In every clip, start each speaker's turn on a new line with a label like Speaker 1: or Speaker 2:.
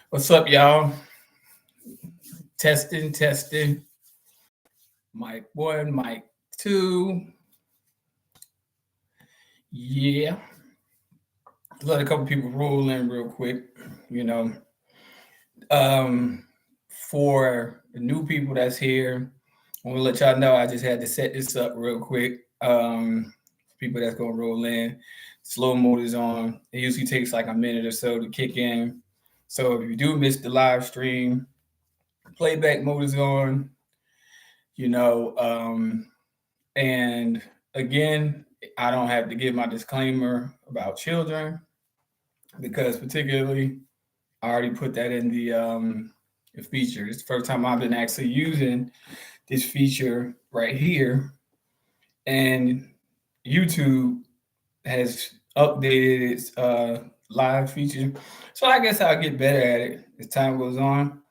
Speaker 1: What's up, y'all? Testing, testing. Mic one, mic two. Yeah. Let a couple people roll in real quick. You know, um, for the new people that's here, I want to let y'all know I just had to set this up real quick. People that's gonna roll in, slow mode is on. It usually takes like a minute or so to kick in. So if you do miss the live stream, playback mode is on. You know, and again, I don't have to give my disclaimer about children because particularly I already put that in the feature. It's the first time I've been actually using this feature right here, and YouTube has updated its live feature. So I guess I'll get better at it as time goes on.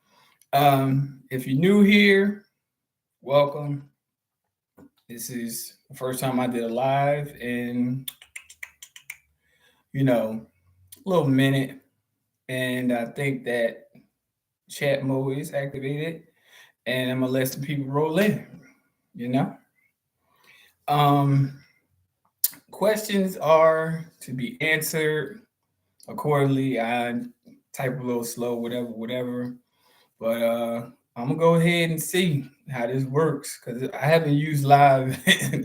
Speaker 1: If you're new here, welcome. This is the first time I did a live in, a little minute. And I think that chat mode is activated. And I'm gonna let some people roll in, you know. Um, Questions are to be answered accordingly. I type a little slow, whatever, whatever. But I'm gonna go ahead and see how this works because I haven't used live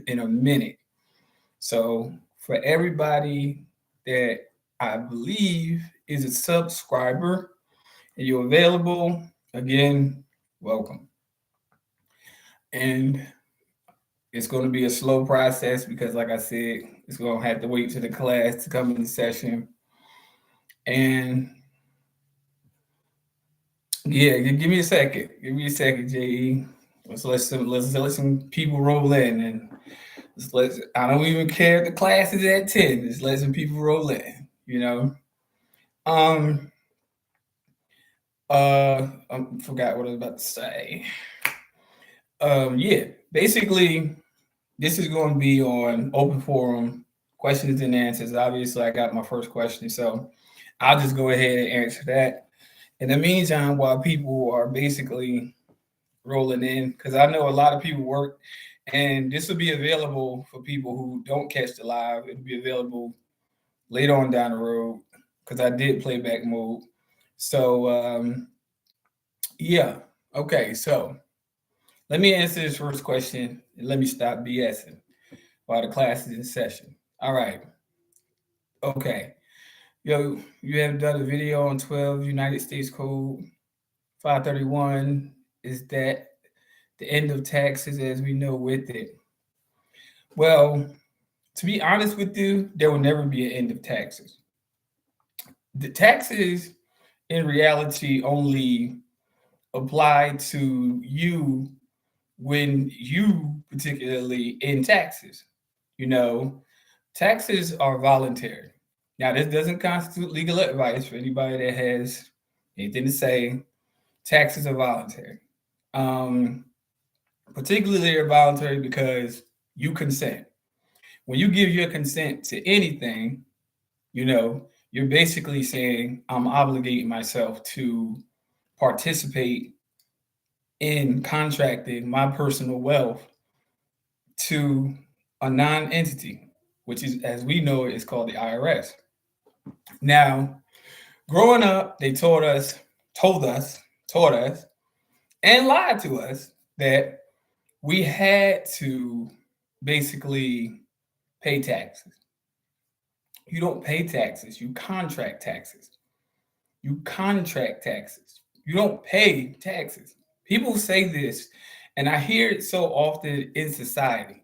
Speaker 1: in a minute. So for everybody that I believe is a subscriber and you're available, again, welcome. And it's going to be a slow process because, like I said, it's going to have to wait to the class to come in the session. And yeah, give me a second. Give me a second, JE. Let's let some people roll in and I don't even care if the class is at 10. Just let some people roll in, you know. Um I forgot what I was about to say. Yeah, basically this is going to be on open forum questions and answers. Obviously, I got my first question, so I'll just go ahead and answer that. In the meantime, while people are basically rolling in, because I know a lot of people work, and this will be available for people who don't catch the live. It'll be available later on down the road because I did playback mode. So yeah, okay. So let me answer this first question and let me stop BSing while the class is in session. All right. Okay. Yo, you have done a video on 12 United States Code 531. Is that the end of taxes as we know with it? Well, to be honest with you, there will never be an end of taxes. The taxes in reality only apply to you when you particularly in taxes. You know, taxes are voluntary. Now, this doesn't constitute legal advice for anybody that has anything to say. Taxes are voluntary. Um, Particularly, they're voluntary because you consent. When you give your consent to anything, you know, you're basically saying, I'm obligating myself to participate in contracting my personal wealth to a non entity, which is, as we know, is called the IRS. Now, growing up, they told us, taught us, and lied to us that we had to basically pay taxes. You don't pay taxes, you contract taxes. You contract taxes. You don't pay taxes. People say this, and I hear it so often in society.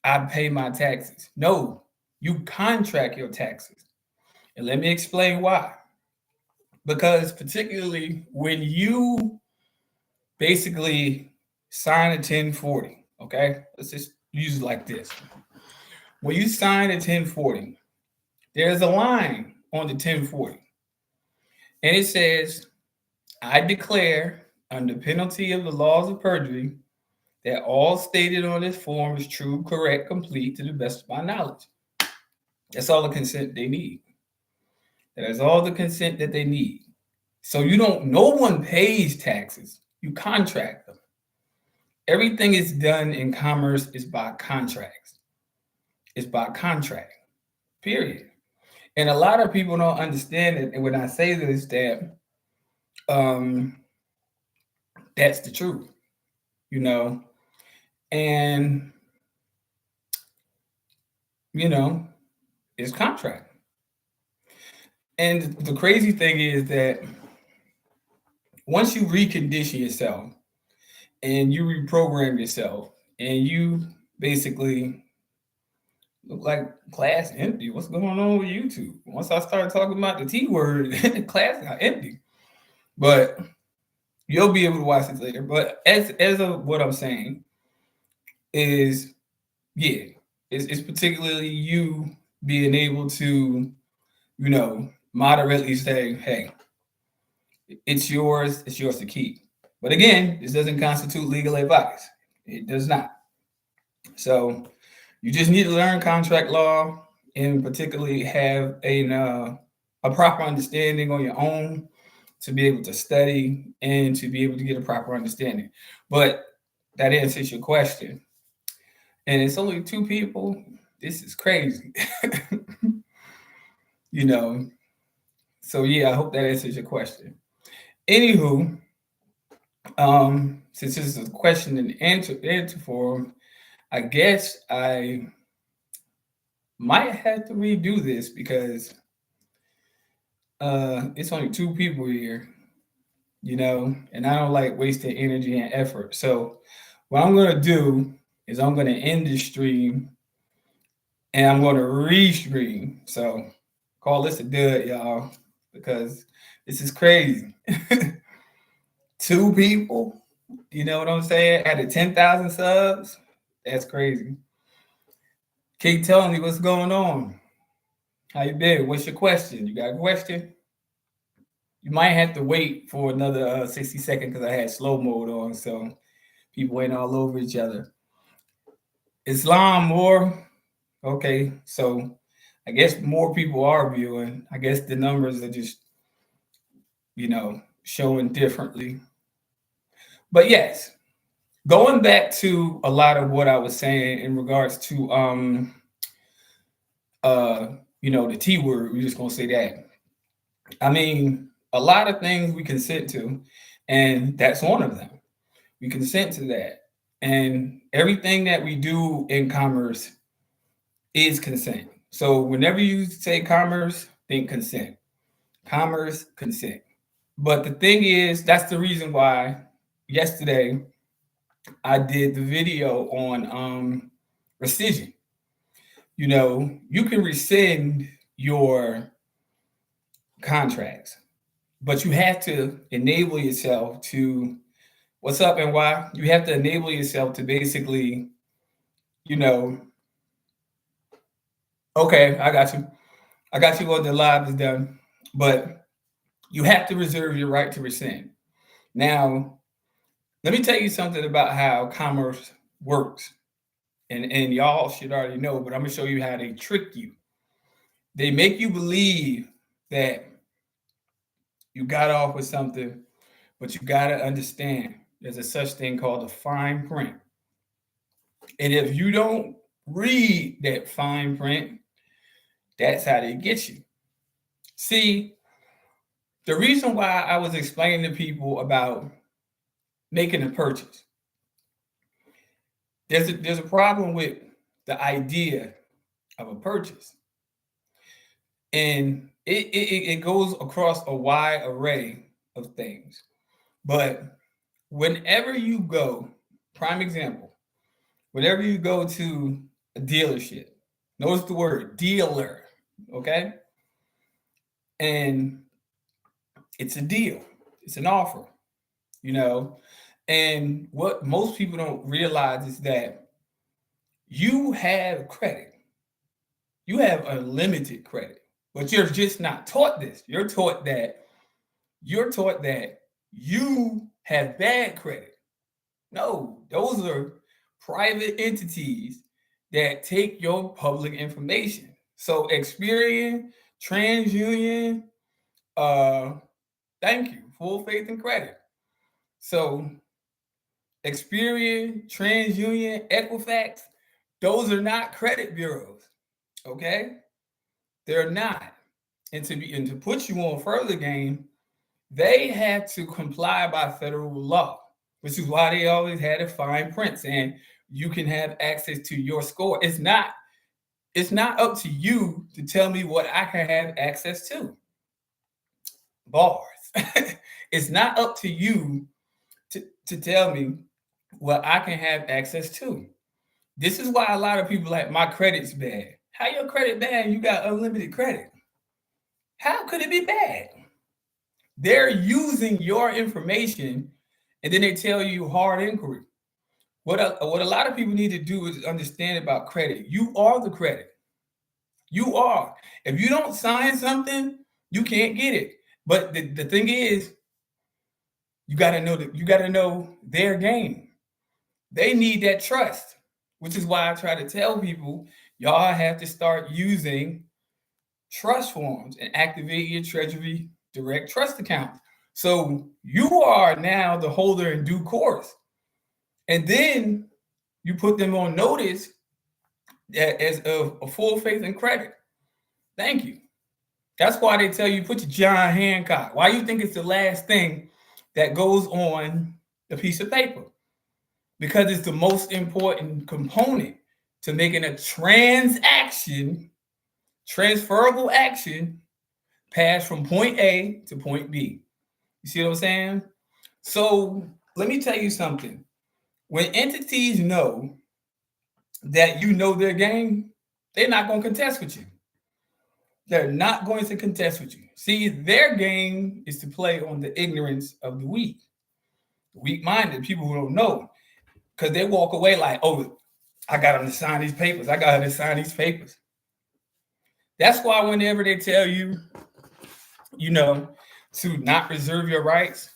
Speaker 1: I pay my taxes. No, you contract your taxes. And let me explain why. Because, particularly when you basically sign a 1040, okay? Let's just use it like this. When you sign a 1040, there's a line on the 1040, and it says, I declare, under penalty of the laws of perjury, that all stated on this form is true, correct, complete to the best of my knowledge. That's all the consent they need. That is all the consent that they need. So no one pays taxes. You contract them. Everything is done in commerce is by contracts. It's by contract, period. And a lot of people don't understand it. And when I say this, that um, that's the truth, you know. And you know, it's contract. And the crazy thing is that once you recondition yourself and you reprogram yourself and you basically look like class empty. What's going on with YouTube? Once I start talking about the T word, class got empty. But you'll be able to watch this later. But as of what I'm saying is, yeah, it's particularly you being able to, moderately say, hey, it's yours to keep. But again, this doesn't constitute legal advice. It does not. So you just need to learn contract law and particularly have a proper understanding on your own to be able to study and to be able to get a proper understanding. But that answers your question. And it's only two people. This is crazy. you know. So yeah, I hope that answers your question. Anywho, since this is a question and answer forum, I guess I might have to redo this because it's only two people here, and I don't like wasting energy and effort. So what I'm gonna do is I'm gonna end the stream and I'm gonna restream. So call this a dud, y'all, because this is crazy. Two people, you know what I'm saying? Out of 10,000 subs, that's crazy. Keep telling me what's going on. How you been? What's your question? You got a question? You might have to wait for another 60 seconds because I had slow mode on, so people went all over each other. Islam more? Okay, so I guess more people are viewing. I guess the numbers are just, showing differently. But yes, going back to a lot of what I was saying in regards to the T word, we're just gonna say that. I mean, a lot of things we consent to, and that's one of them. We consent to that. And everything that we do in commerce is consent. So whenever you say commerce, think consent. Commerce, consent. But the thing is, that's the reason why yesterday I did the video on rescission. You can rescind your contracts, but you have to enable yourself to what's up and why you have to enable yourself to basically, you know, okay, I got you. I got you what the live is done, but you have to reserve your right to rescind. Now, let me tell you something about how commerce works. And y'all should already know, but I'm gonna show you how they trick you. They make you believe that you got off with something, but you gotta understand there's a such thing called the fine print. And if you don't read that fine print, that's how they get you. See, the reason why I was explaining to people about making a purchase, there's a problem with the idea of a purchase. And it goes across a wide array of things. But whenever you go, prime example, whenever you go to a dealership, notice the word dealer, okay? And it's a deal, it's an offer, you know? And what most people don't realize is that you have credit, you have unlimited credit, but you're just not taught this. You're taught that you have bad credit. No, those are private entities that take your public information. So Experian, TransUnion, uh, Thank you. Full faith and credit. So Experian, TransUnion, Equifax, those are not credit bureaus. Okay? They're not. And to put you on further game, they had to comply by federal law, which is why they always had a fine print saying you can have access to your score. It's not up to you to tell me what I can have access to. Bars. It's not up to you to tell me what I can have access to. This is why a lot of people like my credit's bad. How your credit bad? You got unlimited credit. How could it be bad? They're using your information and then they tell you hard inquiry. What a lot of people need to do is understand about credit. You are the credit. You are. If you don't sign something, you can't get it. But the thing is, you gotta know their game. They need that trust, which is why I try to tell people y'all have to start using trust forms and activate your Treasury Direct Trust account. So you are now the holder in due course. And then you put them on notice as a full faith and credit. Thank you. That's why they tell you put your John Hancock. Why you think it's the last thing that goes on the piece of paper? Because it's the most important component to making a transaction, transferable action, pass from point A to point B. You see what I'm saying? So let me tell you something. When entities know that you know their game, they're not going to contest with you. They're not going to contest with you. See, their game is to play on the ignorance of the weak minded, people who don't know. Because they walk away like, oh, I got them to sign these papers. I got her to sign these papers. That's why whenever they tell you, to not reserve your rights,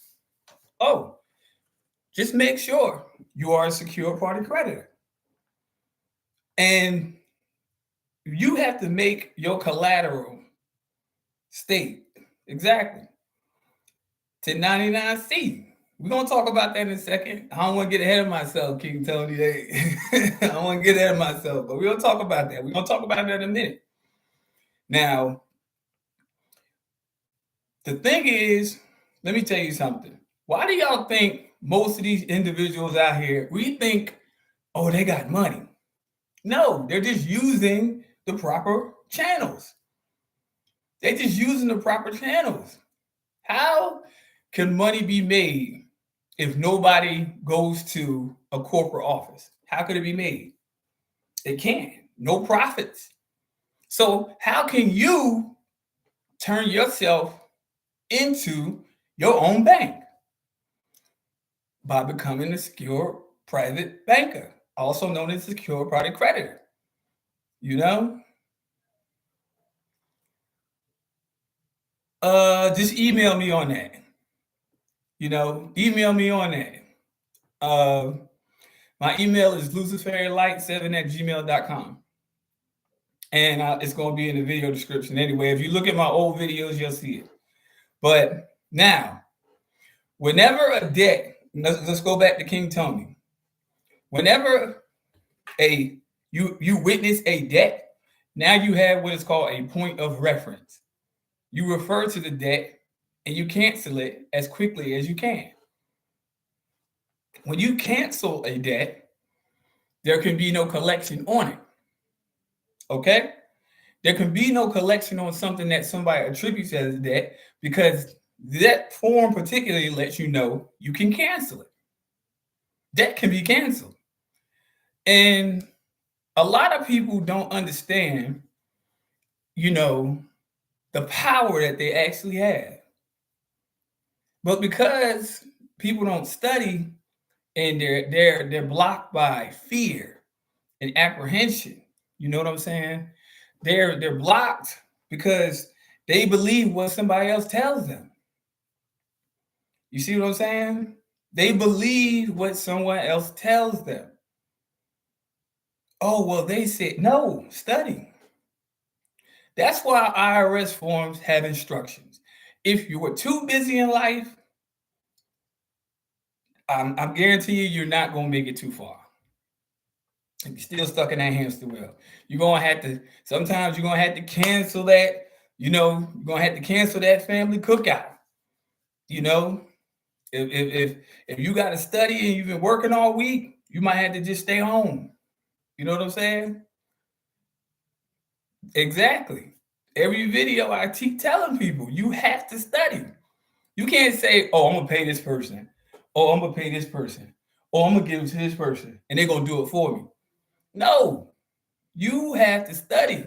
Speaker 1: oh, just make sure you are a secure party creditor. And you have to make your collateral state exactly 1099-C. We're going to talk about that in a second. I don't want to get ahead of myself, King Tony. I don't want to get ahead of myself, but we're going to talk about that. We're going to talk about that in a minute. Now, the thing is, let me tell you something. Why do y'all think most of these individuals out here, we think, oh, they got money? No, they're just using the proper channels. They're just using the proper channels. How can money be made if nobody goes to a corporate office? How could it be made? It can't. No profits. So how can you turn yourself into your own bank? By becoming a secure private banker, also known as secure private creditor. Just email me on that. Email me on that. My email is luciferlight7@gmail.com. And it's going to be in the video description anyway. If you look at my old videos, you'll see it. But now, whenever a debt, let's go back to King Tony. Whenever you witness a debt, now you have what is called a point of reference. You refer to the debt and you cancel it as quickly as you can. When you cancel a debt, there can be no collection on it. Okay? There can be no collection on something that somebody attributes as a debt because that form particularly lets you know you can cancel it. Debt can be canceled. And a lot of people don't understand, the power that they actually have. But because people don't study and they're blocked by fear and apprehension, you know what I'm saying? They're blocked because they believe what somebody else tells them. You see what I'm saying? They believe what someone else tells them. Oh, well, they said, no, study. That's why IRS forms have instructions. If you were too busy in life, I'm guarantee you're not going to make it too far. You're still stuck in that hamster wheel. You're going to have to, sometimes you're going to have to cancel that, you're going to have to cancel that family cookout. You know, if you got to study and you've been working all week, you might have to just stay home. You know what I'm saying? Exactly. Every video I keep telling people, you have to study. You can't say, oh, I'm going to pay this person. Oh, I'm going to pay this person. Oh, I'm going to give it to this person. And they're going to do it for me. No, you have to study.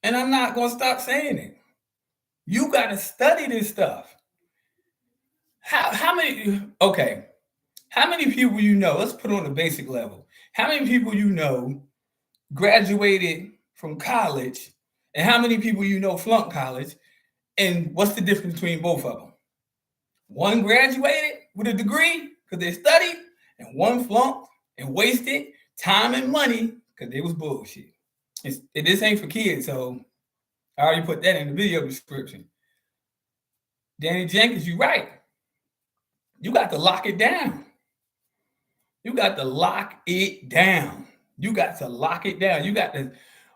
Speaker 1: And I'm not going to stop saying it. You got to study this stuff. How many, okay, how many people you know, let's put it on the basic level. How many people you know graduated from college and how many people you know flunked college? And what's the difference between both of them? One graduated with a degree because they studied, and one flunked and wasted time and money because they was bullshit. This ain't for kids, so I already put that in the video description. Danny Jenkins, you're right. You got to lock it down. You got to lock it down. You got to lock it down. You got to,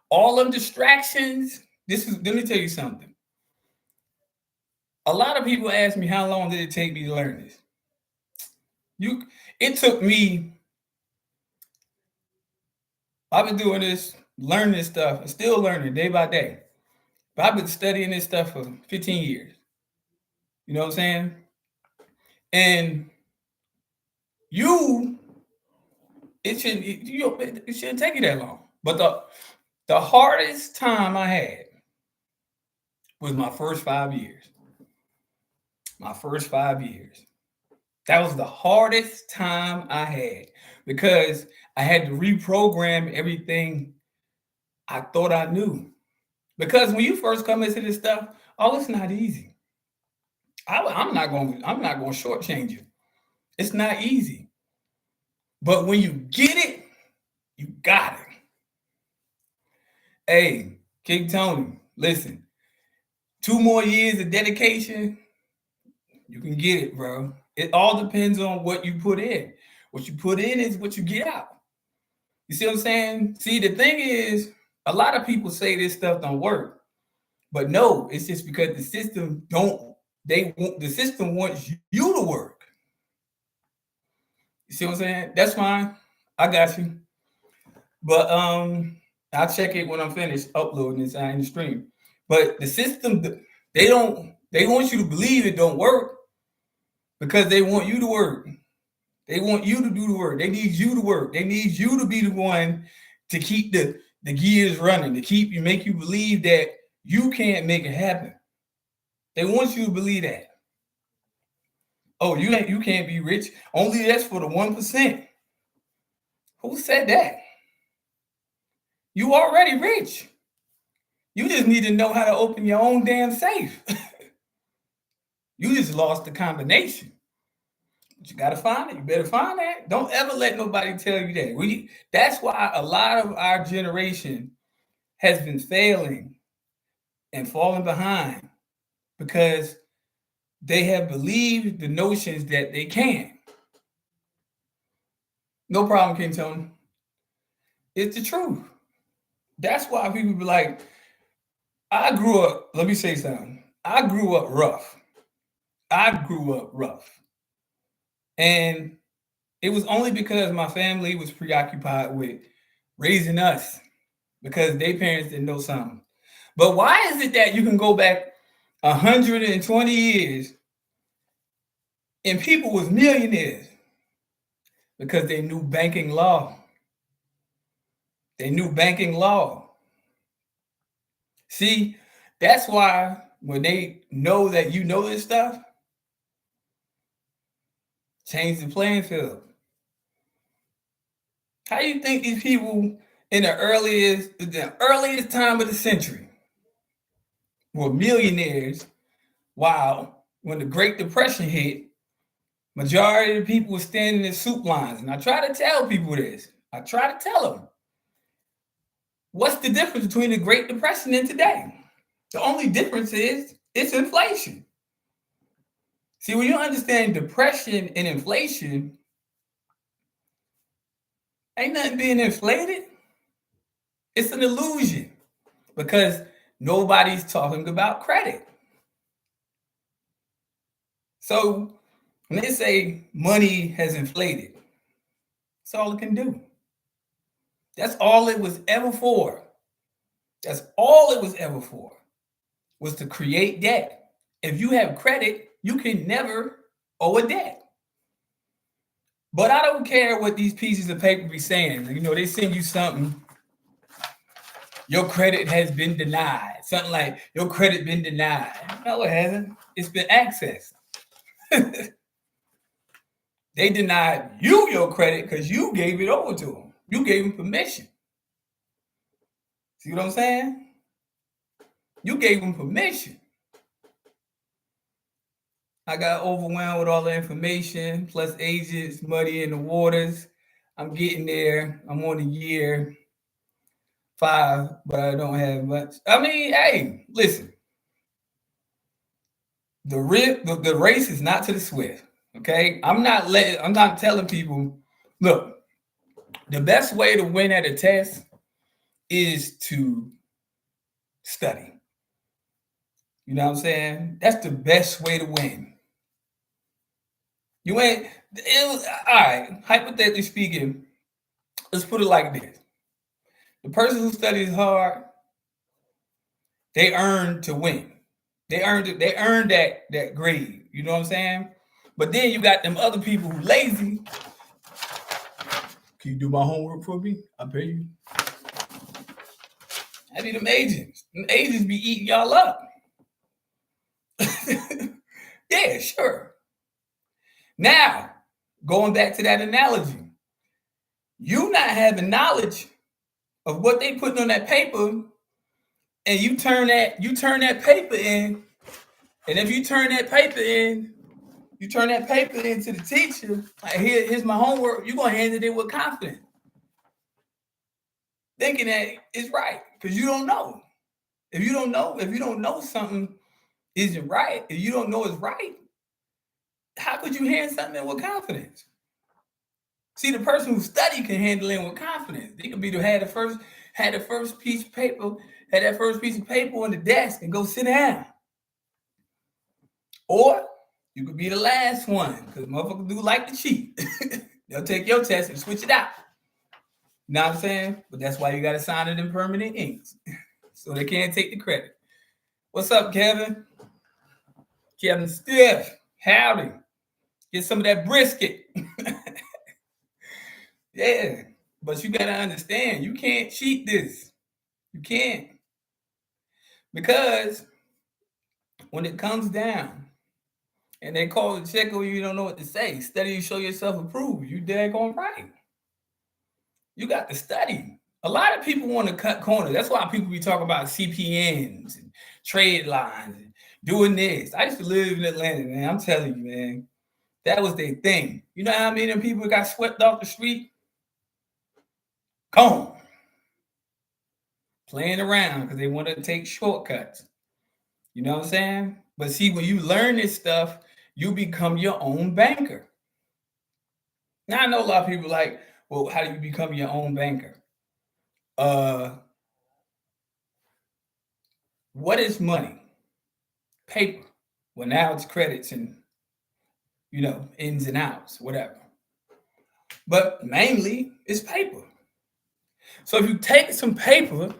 Speaker 1: all them distractions. Let me tell you something. A lot of people ask me, how long did it take me to learn this? It took me, I've been doing this, learning this stuff, and still learning day by day. But I've been studying this stuff for 15 years. You know what I'm saying? And it shouldn't take you that long. But the hardest time I had was my first 5 years. My first 5 years. That was the hardest time I had because I had to reprogram everything I thought I knew. Because when you first come into this stuff, it's not easy. I'm not going to shortchange you. It's not easy. But when you get it, you got it. Hey, King Tony, listen. 2 more years of dedication, you can get it, bro. It all depends on what you put in. What you put in is what you get out. You see what I'm saying? See, the thing is, a lot of people say this stuff don't work. But no, it's just because the system the system wants you to work. You see what I'm saying? That's fine. I got you. But I'll check it when I'm finished uploading this in the stream. But the system, they want you to believe it don't work because they want you to work. They want you to do the work. They need you to work. They need you to be the one to keep the gears running, to make you believe that you can't make it happen. They want you to believe that. Oh, you can't be rich. Only that's for the 1%. Who said that? You already rich. You just need to know how to open your own damn safe. You just lost the combination. But you got to find it. You better find that. Don't ever let nobody tell you that. That's why a lot of our generation has been failing and falling behind because they have believed the notions that they can. No problem, King Tony. It's the truth. That's why people be like, I grew up, let me say something. I grew up rough. And it was only because my family was preoccupied with raising us because their parents didn't know something. But why is it that you can go back 120 years and people was millionaires? Because they knew banking law. They knew banking law. See, that's why when they know that you know this stuff, change the playing field. How do you think these people in the earliest time of the century were millionaires, while when the Great Depression hit, majority of the people were standing in soup lines? And I try to tell people this. I try to tell them, what's the difference between the Great Depression and today? The only difference is It's inflation. See, when you understand depression and inflation, ain't nothing being inflated. It's an illusion because nobody's talking about credit. So when they say money has inflated, that's all it can do. That's all it was ever for. That's all it was ever for, was to create debt. If you have credit, you can never owe a debt. But I don't care what these pieces of paper be saying. You know, they send you something, your credit has been denied. Something like, your credit been denied. No, it hasn't. It's been accessed. They denied you your credit because you gave it over to them. You gave them permission. See what I'm saying? You gave them permission. I got overwhelmed with all the information, plus agents, muddy in the waters. I'm getting there. I'm on year 5, but I don't have much. I mean, hey, listen. The race is not to the swift. Okay, I'm not telling people, look, the best way to win at a test is to study. You know what I'm saying? That's the best way to win. You ain't all right. Hypothetically speaking, let's put it like this: the person who studies hard, they earn to win. They earned that grade. You know what I'm saying? But then you got them other people who lazy. Can you do my homework for me? I'll pay you. I need them agents. Them agents be eating y'all up. Yeah, sure. Now, going back to that analogy, you not having knowledge of what they putting on that paper, and you turn that paper in, and if you turn that paper in, you turn that paper into the teacher. Like, here's my homework. You're gonna hand it in with confidence, thinking that it's right because you don't know. If you don't know something isn't right, if you don't know it's right, how could you hand something in with confidence? See, the person who studied can handle it with confidence. They could be had the first piece of paper, had that first piece of paper on the desk and go sit down. Or you could be the last one, because motherfuckers do like to cheat. They'll take your test and switch it out. You know what I'm saying? But that's why you got to sign it in permanent inks, so they can't take the credit. What's up, Kevin? Kevin Stiff, howdy. Get some of that brisket. Yeah, but you got to understand, you can't cheat this. You can't. Because when it comes down and they call the check or you don't know what to say, study to show yourself approved. You daggone right. You got to study. A lot of people want to cut corners. That's why people be talking about CPNs and trade lines and doing this. I used to live in Atlanta, man. I'm telling you, man. That was their thing. You know how many people got swept off the street? Gone. Playing around because they want to take shortcuts. You know what I'm saying? But see, when you learn this stuff, you become your own banker. Now I know a lot of people like, well, how do you become your own banker? What is money? Paper. Well, now it's credits and ins and outs, whatever. But mainly it's paper. So if you take some paper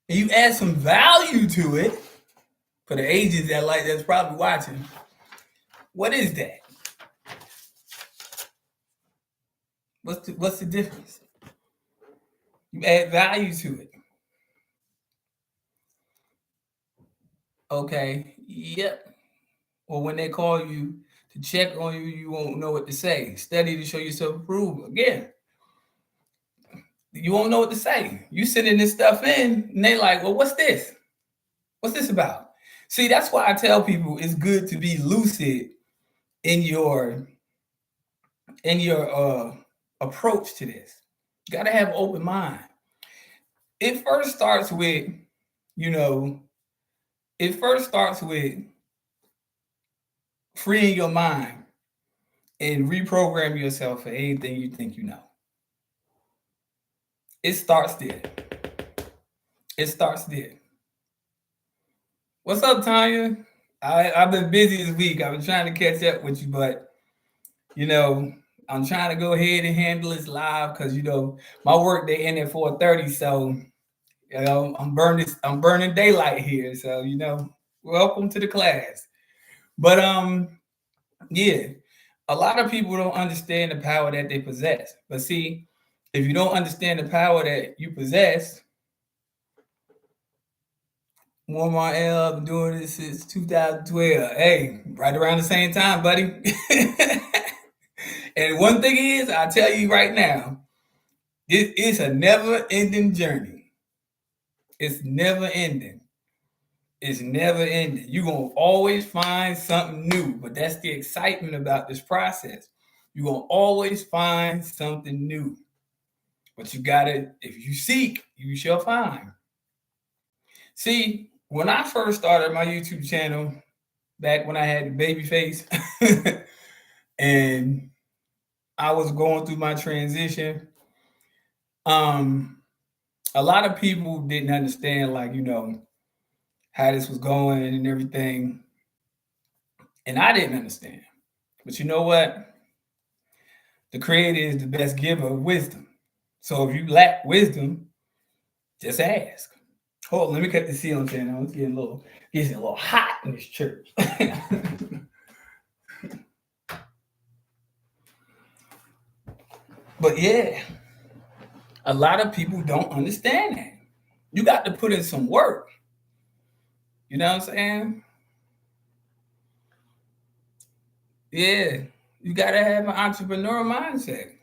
Speaker 1: and you add some value to it, for the agents that's probably watching, what is that? What's the difference? You add value to it. Okay, yep. Or when they call you to check on you, you won't know what to say. Study to show yourself approved. Again, you won't know what to say. You sending this stuff in, and they like, well, what's this? What's this about? See, that's why I tell people it's good to be lucid in your approach to this. You got to have open mind. It first starts with you know, it first starts with freeing your mind and reprogram yourself for anything you think you know. It starts there. It starts there. What's up, Tanya? I've been busy this week. I've been trying to catch up with you, but you know, I'm trying to go ahead and handle this live because my work day end at 4:30, so I'm burning daylight here. So welcome to the class. But yeah, a lot of people don't understand the power that they possess. But see, if you don't understand the power that you possess, one more L, I've been doing this since 2012. Hey, right around the same time, buddy. And one thing is, I tell you right now, this is a never-ending journey. It's never ending. It's never ending. You're going to always find something new, but that's the excitement about this process. You're going to always find something new. But you got to, if you seek, you shall find. See, when I first started my YouTube channel, back when I had the baby face, and I was going through my transition, a lot of people didn't understand, like, how this was going and everything. And I didn't understand. But you know what? The Creator is the best giver of wisdom. So if you lack wisdom, just ask. Hold on, let me cut the ceiling fan on. It's getting a little hot in this church. But yeah, a lot of people don't understand that. You got to put in some work. You know what I'm saying? Yeah, you got to have an entrepreneurial mindset.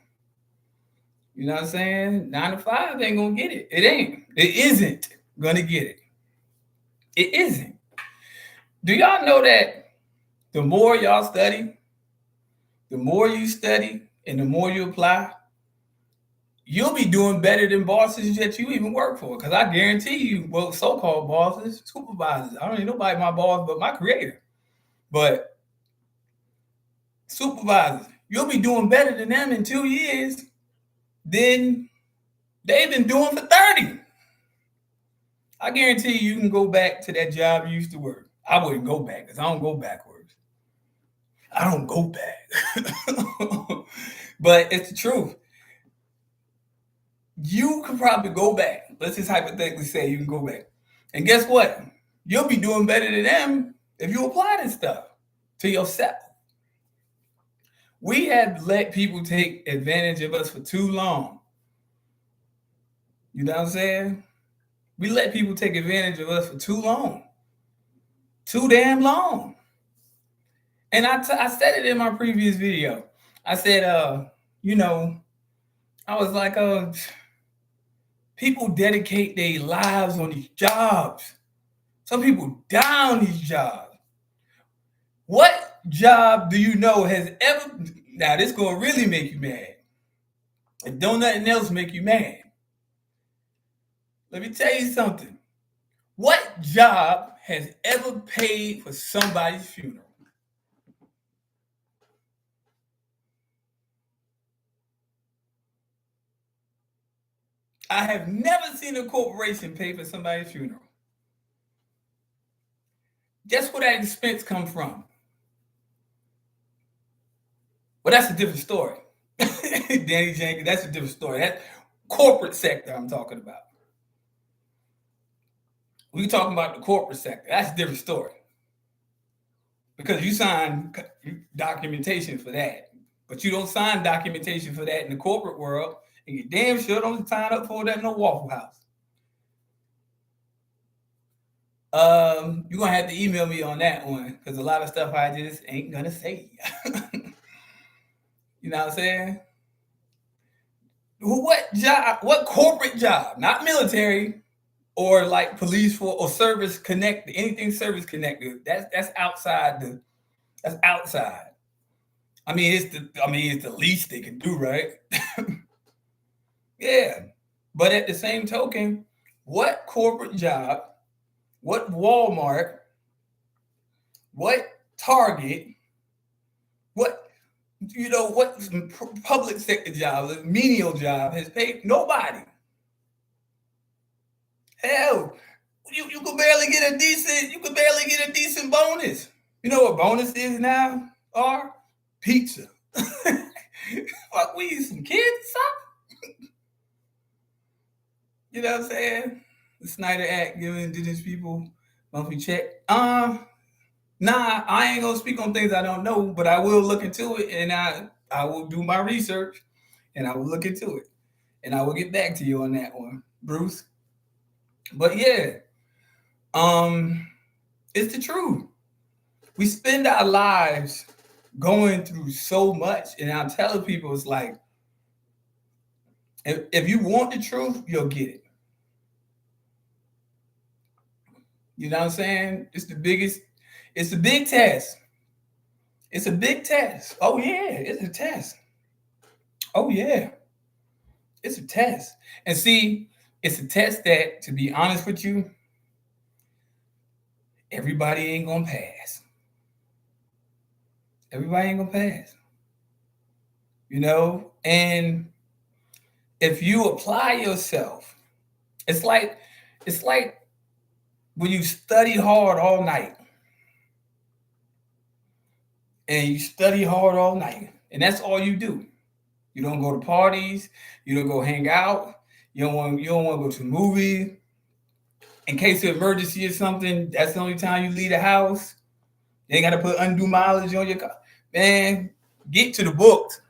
Speaker 1: You know what I'm saying? 9 to 5 ain't gonna get it. It ain't. It isn't gonna get it. It isn't. Do y'all know that the more y'all study, the more you study, and the more you apply, you'll be doing better than bosses that you even work for. Because I guarantee you, well, so-called bosses, supervisors, I don't need nobody my boss but my creator. But supervisors, you'll be doing better than them in 2 years than they've been doing for 30. I guarantee you can go back to that job you used to work. I wouldn't go back because I don't go backwards. I don't go back. But it's the truth. You could probably go back. Let's just hypothetically say you can go back. And guess what? You'll be doing better than them if you apply this stuff to yourself. We have let people take advantage of us for too long. You know what I'm saying? We let people take advantage of us for too long. Too damn long. And I said it in my previous video. I said, I was like, people dedicate their lives on these jobs. Some people die on these jobs. What job do you know has ever, now this gonna really make you mad. If don't nothing else make you mad. Let me tell you something. What job has ever paid for somebody's funeral? I have never seen a corporation pay for somebody's funeral. Guess where that expense come from? Well, that's a different story. Danny Jenkins, that's a different story. That corporate sector I'm talking about. We talking about the corporate sector. That's a different story. Because you sign documentation for that. But you don't sign documentation for that in the corporate world, and you damn sure don't sign up for that in no Waffle House. You're gonna have to email me on that one because a lot of stuff I just ain't gonna say. You know what I'm saying? What job? What corporate job? Not military or like police for or service connected. Anything service connected. That's outside the. That's outside. It's the least they can do, right? Yeah. But at the same token, what corporate job what Walmart, what Target, what what public sector job, menial job has paid? Nobody. Hell, you could barely get a decent bonus. You know what bonus is now? Or pizza. Fuck, we some kids or something? You know what I'm saying? The Snyder Act giving indigenous people monthly check. Nah, I ain't gonna speak on things I don't know, but I will look into it, and I will do my research, and I will look into it, and I will get back to you on that one, Bruce. But yeah, it's the truth. We spend our lives going through so much, and I'm telling people, it's like, if you want the truth, you'll get it. You know what I'm saying? It's a big test. It's a big test. Oh yeah, it's a test. Oh yeah, it's a test. And see, it's a test that, to be honest with you, everybody ain't gonna pass. Everybody ain't gonna pass. And if you apply yourself, it's like it's like when you study hard all night, and you study hard all night, and that's all you do. You don't go to parties, you don't go hang out, you don't want to go to a movie. In case of emergency or something, that's the only time you leave the house. You ain't got to put undue mileage on your car. Man, get to the books.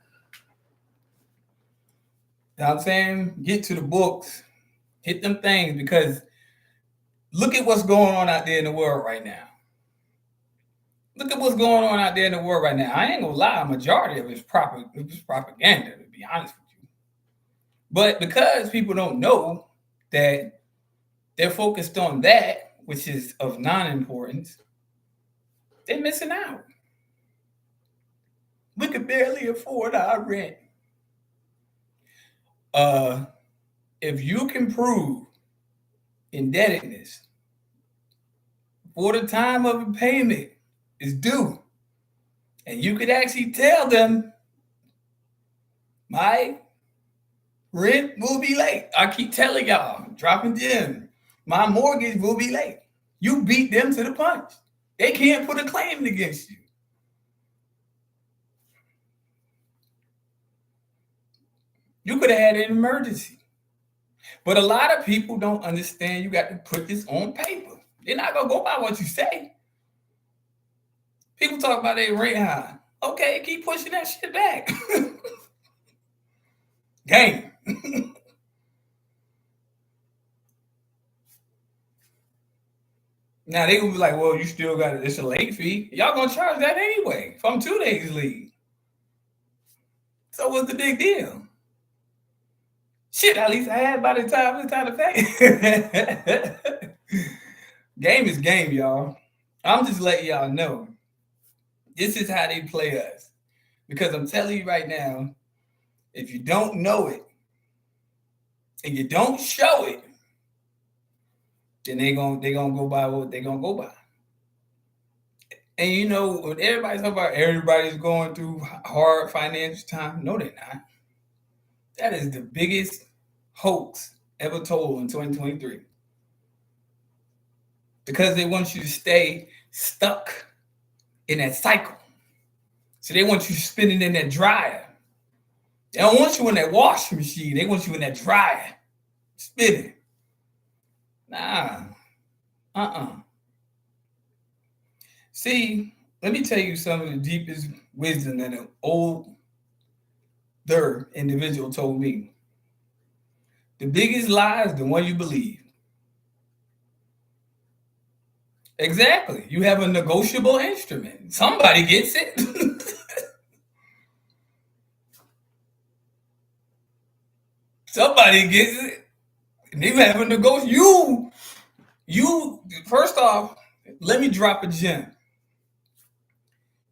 Speaker 1: You know what I'm saying? Get to the books. Hit them things, because look at what's going on out there in the world right now. Look at what's going on out there in the world right now. I ain't gonna lie, a majority of it's propaganda, to be honest with you. But because people don't know that they're focused on that, which is of non-importance, they're missing out. We could barely afford our rent. If you can prove indebtedness for the time of a payment is due, and you could actually tell them, my rent will be late. I keep telling y'all, dropping them, my mortgage will be late. You beat them to the punch. They can't put a claim against you. You could have had an emergency. But a lot of people don't understand you got to put this on paper. They're not going to go by what you say. People talk about their rent high. Okay, keep pushing that shit back. Game. Now they gonna be like, well, you still got it. It's a late fee. Y'all gonna charge that anyway from 2 days late. So what's the big deal? Shit, at least I had by the time it's time to pay. Game is game, y'all. I'm just letting y'all know. This is how they play us. Because I'm telling you right now, if you don't know it and you don't show it, then they gonna go by what they gonna go by. And when everybody's talking about everybody's going through hard financial time, no, they're not. That is the biggest hoax ever told in 2023. Because they want you to stay stuck in that cycle. So they want you spinning in that dryer. They don't want you in that washing machine. They want you in that dryer, spinning. Nah. See, let me tell you some of the deepest wisdom that an older individual told me. The biggest lie is the one you believe. Exactly. You have a negotiable instrument. Somebody gets it. Somebody gets it. And you have a negotiable. You first off, let me drop a gem.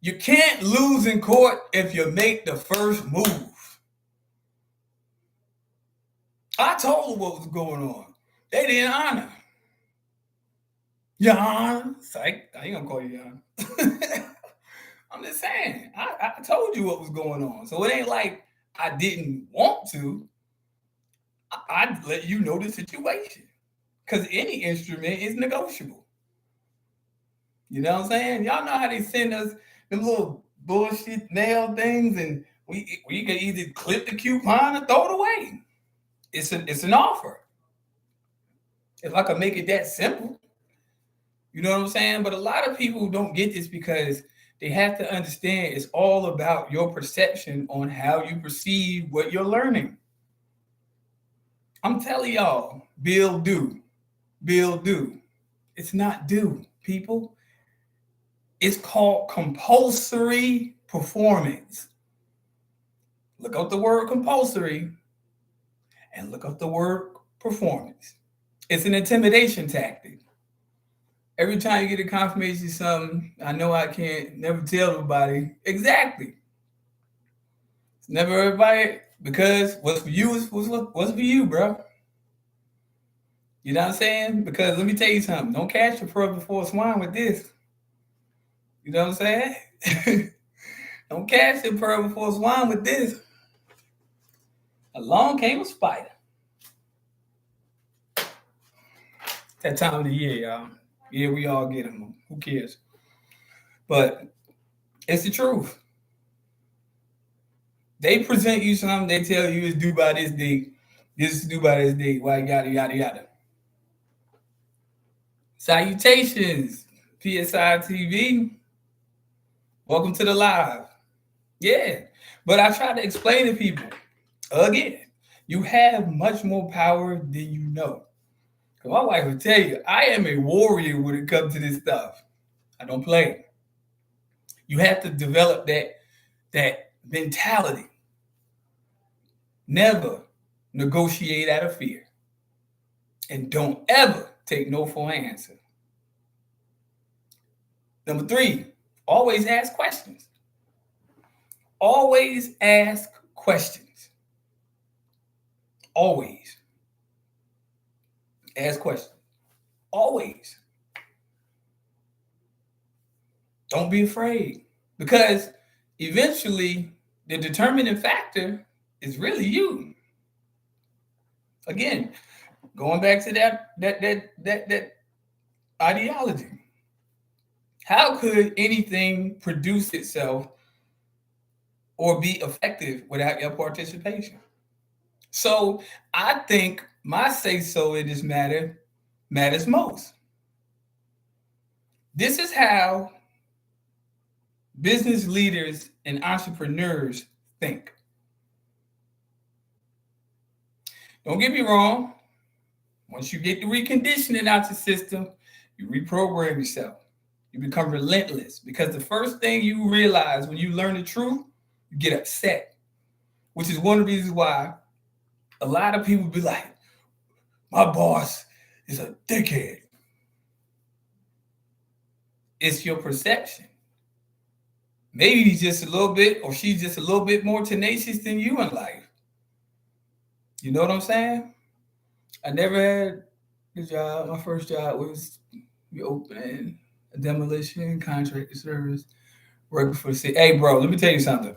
Speaker 1: You can't lose in court if you make the first move. I told them what was going on. They didn't honor. Jan. Psych. I ain't gonna call you Jan. I'm just saying. I told you what was going on. So it ain't like I didn't want to. I'd let you know the situation. Because any instrument is negotiable. You know what I'm saying? Y'all know how they send us them little bullshit nail things, and we can either clip the coupon or throw it away. It's an offer. If I could make it that simple, you know what I'm saying? But a lot of people don't get this because they have to understand it's all about your perception on how you perceive what you're learning. I'm telling y'all, bill do. It's not due, people. It's called compulsory performance. Look up the word compulsory and look up the word performance. It's an intimidation tactic. Every time you get a confirmation of something, I know I can't never tell nobody exactly. It's never everybody because what's for you is what's for you, bro. You know what I'm saying? Because let me tell you something. Don't catch your pearl before swine with this. You know what I'm saying? Don't catch your pearl before swine with this. Along came a spider. That time of the year, y'all. Yeah, we all get them. Who cares? But it's the truth. They present you something, they tell you it's due by this date. This is due by this date. Why yada yada yada. Salutations, PSI TV. Welcome to the live. Yeah. But I try to explain to people again, you have much more power than you know. Because my wife will tell you, I am a warrior when it comes to this stuff. I don't play. You have to develop that mentality. Never negotiate out of fear. And don't ever take no for an answer. Number 3, always ask questions. Always ask questions. Always. Ask questions. Always. Don't be afraid. Because eventually the determining factor is really you. Again, going back to that ideology. How could anything produce itself or be effective without your participation? So I think my say so in this matter matters most. This is how business leaders and entrepreneurs think. Don't get me wrong. Once you get the reconditioning out the system, you reprogram yourself. You become relentless because the first thing you realize when you learn the truth, you get upset, which is one of the reasons why a lot of people be like, my boss is a dickhead. It's your perception. Maybe he's just a little bit, or she's just a little bit more tenacious than you in life. You know what I'm saying? I never had a job. My first job was opening a demolition contractor service, working for the city. Hey, bro, let me tell you something.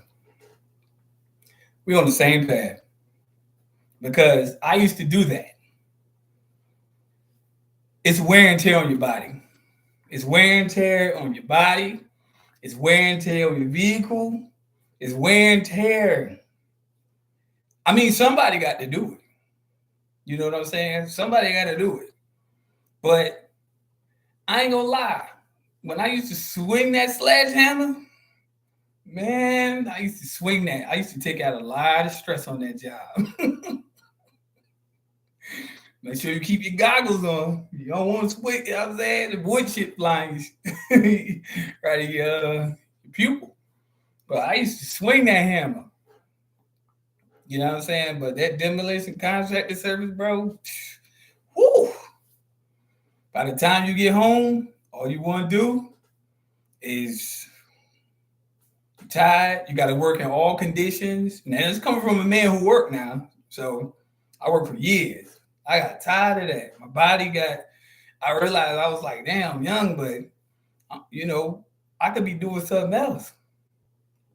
Speaker 1: We on the same path because I used to do that. It's wear and tear on your body. It's wear and tear on your body. It's wear and tear on your vehicle. It's wear and tear. I mean, somebody got to do it. You know what I'm saying? Somebody got to do it. But I ain't gonna lie. When I used to swing that sledgehammer, man, I used to swing that. I used to take out a lot of stress on that job. Make sure you keep your goggles on. You don't want to swing, you know what I'm saying? The wood chip flying right in your pupil. But I used to swing that hammer. You know what I'm saying? But that demolition contractor service, bro, whew. By the time you get home, all you want to do is you're tired. You got to work in all conditions. Now, it's coming from a man who worked now. So I worked for years. I got tired of that. My body got, I realized I was like, damn, I'm young, but you know, I could be doing something else.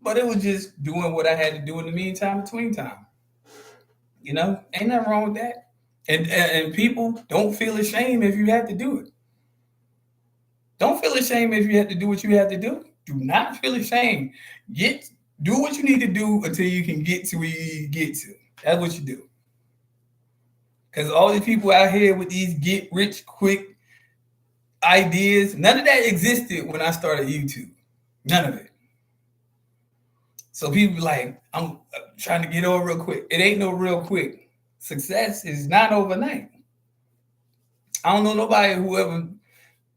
Speaker 1: But it was just doing what I had to do in the meantime, between time. You know, ain't nothing wrong with that. And people don't feel ashamed if you have to do it. Don't feel ashamed if you have to do what you have to do. Do not feel ashamed. Get do what you need to do until you can get to where you need to get to. That's what you do. Because all these people out here with these get rich quick ideas, none of that existed when I started YouTube. None of it. So people be like, I'm trying to get over real quick. It ain't no real quick. Success is not overnight. I don't know nobody who ever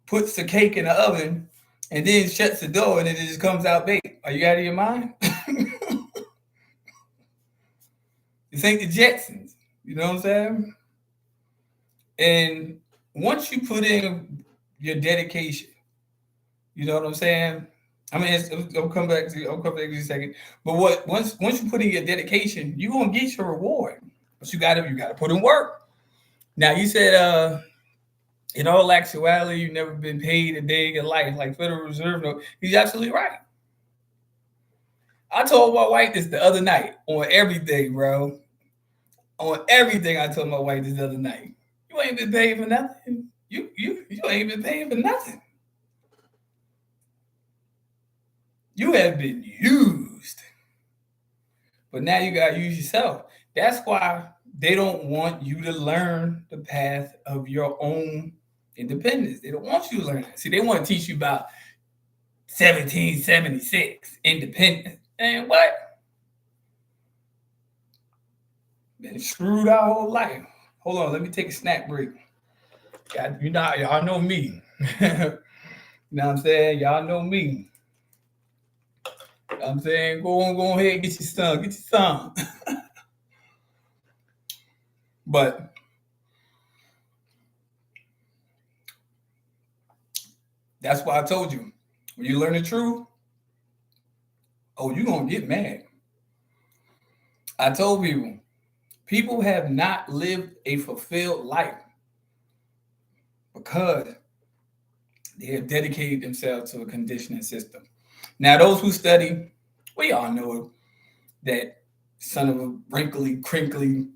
Speaker 1: puts the cake in the oven and then shuts the door and it just comes out baked. Are you out of your mind? This ain't the Jetsons. You know what I'm saying? And once you put in your dedication, you know what I'm saying? I mean, I'll come back to you in a second. But once you put in your dedication, you're gonna get your reward. But you gotta put in work. Now you said in all actuality, you've never been paid a day in your life, like Federal Reserve note. He's absolutely right. I told my wife this the other night on everything, bro. On everything, I told my wife this the other night. You ain't been paid for nothing. You ain't been paid for nothing. You have been used. But now you gotta use yourself. That's why they don't want you to learn the path of your own independence. They don't want you to learn that. See, they want to teach you about 1776 independence. And what? Been screwed our whole life. Hold on, let me take a snack break. Y'all know me. You know what I'm saying? Y'all know me. You know what I'm saying? Go ahead, get your son. Get your son. But that's why I told you. When you learn the truth, oh, you're gonna get mad. I told people have not lived a fulfilled life because they have dedicated themselves to a conditioning system. Now, those who study, we all know that son of a wrinkly, crinkly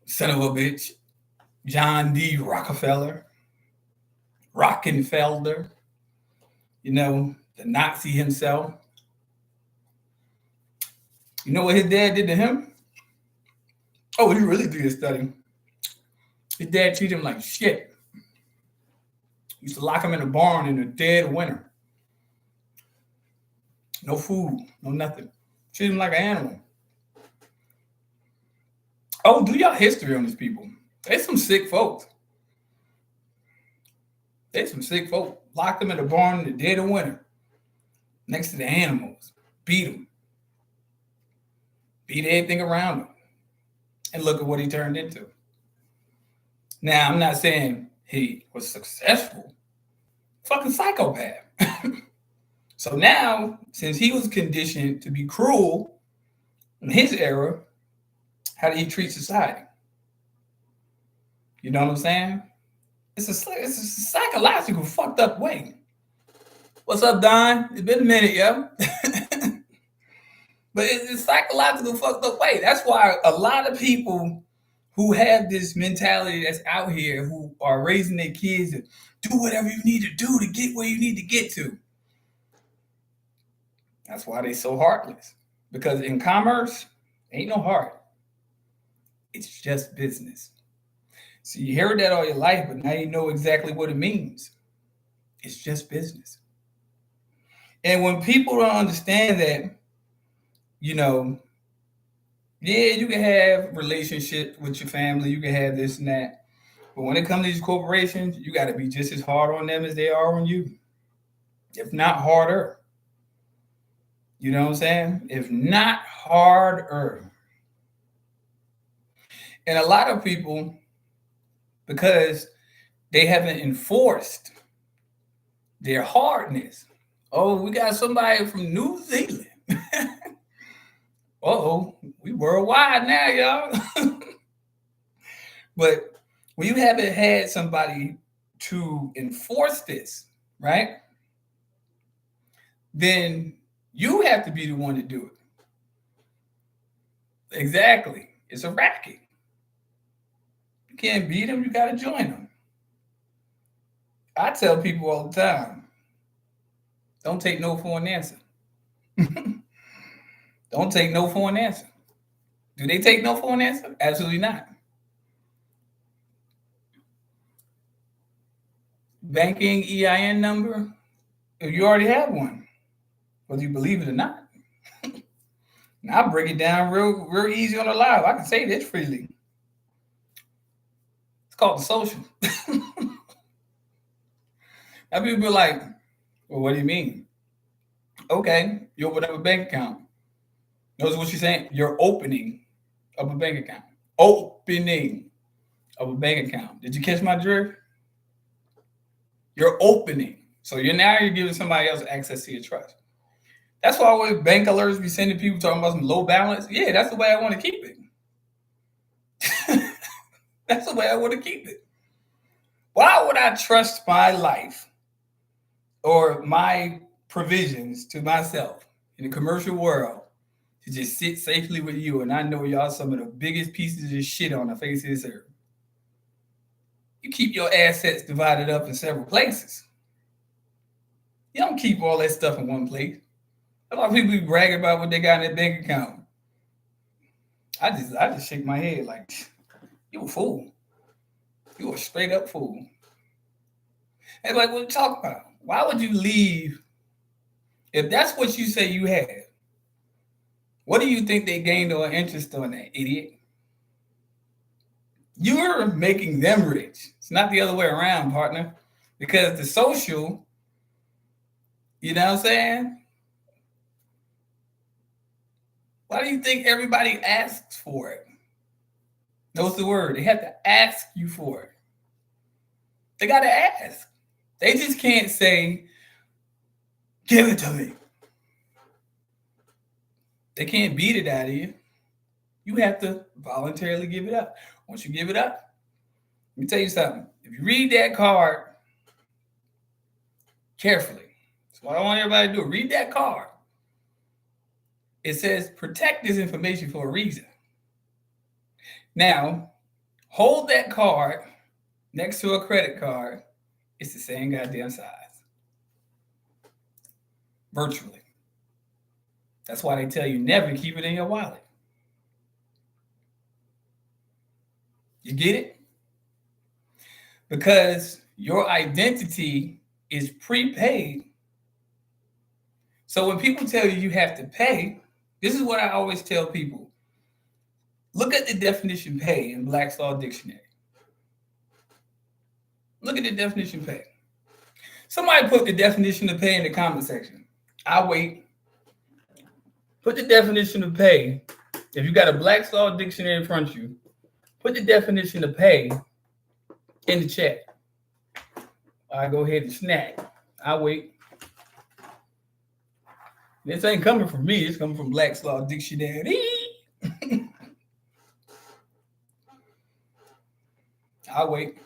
Speaker 1: son of a bitch, John D. Rockefeller, you know, the Nazi himself. You know what his dad did to him? Oh, you really do your study. His dad treated him like shit. He used to lock him in a barn in the dead of winter. No food, no nothing. Treat him like an animal. Oh, do y'all history on these people. They some sick folks. They some sick folk. Locked them in the barn in the dead of winter. Next to the animals. Beat them. Beat everything around him. And look at what he turned into. Now, I'm not saying he was successful. Fucking psychopath. So now, since he was conditioned to be cruel in his era, how did he treat society? You know what I'm saying? It's a psychological fucked up way. What's up, Don? It's been a minute, yo. But it's a psychological fucked up way. That's why a lot of people who have this mentality that's out here, who are raising their kids and do whatever you need to do to get where you need to get to. That's why they so heartless. Because in commerce, ain't no heart. It's just business. So you heard that all your life, but now you know exactly what it means. It's just business. And when people don't understand that, you know, yeah, you can have relationship with your family, you can have this and that. But when it comes to these corporations, you got to be just as hard on them as they are on you. If not harder. You know what I'm saying? If not harder. And a lot of people, because they haven't enforced their hardness. Oh, we got somebody from New Zealand. Uh-oh, we worldwide now, y'all. But when you haven't had somebody to enforce this, right? Then you have to be the one to do it. Exactly. It's a racket. You can't beat them, you got to join them. I tell people all the time, don't take no for an answer. Don't take no for an answer. Do they take no for an answer? Absolutely not. Banking EIN number, if you already have one, whether you believe it or not. Now I break it down real easy on the live. I can say this freely. It's called the social. Now people be like, well, what do you mean? Okay, you open up a bank account. Notice what she's saying. You're opening of a bank account. Opening of a bank account. Did you catch my drift? You're opening. So you're giving somebody else access to your trust. That's why always bank alerts be sending people talking about some low balance. Yeah, that's the way I want to keep it. That's the way I want to keep it. Why would I trust my life or my provisions to myself in the commercial world to just sit safely with you? And I know y'all some of the biggest pieces of shit on the face of this earth. You keep your assets divided up in several places. You don't keep all that stuff in one place. A lot of people be bragging about what they got in their bank account. I just shake my head like, you a fool. You a straight up fool. And like, what are you talking about? Why would you leave if that's what you say you have? What do you think they gained or interest on that, idiot? You're making them rich. It's not the other way around, partner. Because the social, you know what I'm saying? Why do you think everybody asks for it? Notice the word. They have to ask you for it. They got to ask. They just can't say, give it to me. They can't beat it out of you. You have to voluntarily give it up. Once you give it up, let me tell you something. If you read that card carefully, that's what I want everybody to do. Read that card. It says protect this information for a reason. Now, hold that card next to a credit card. It's the same goddamn size. Virtually. That's why they tell you never keep it in your wallet. You get it? Because your identity is prepaid. So when people tell you have to pay, this is what I always tell people. Look at the definition pay in Black's Law Dictionary. Look at the definition pay. Somebody put the definition of pay in the comment section. I'll wait. Put the definition of pay. If you got a Black's Law Dictionary in front of you, put the definition of pay in the chat. I go ahead and snack. I'll wait. This ain't coming from me. It's coming from Black's Law Dictionary. I'll wait.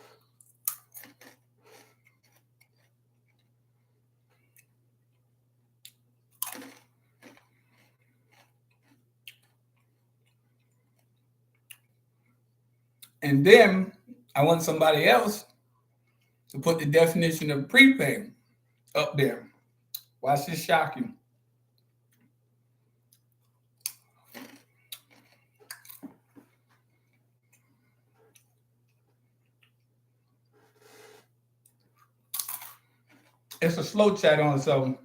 Speaker 1: And then I want somebody else to put the definition of prepay up there. Watch this shock you. It's a slow chat on, so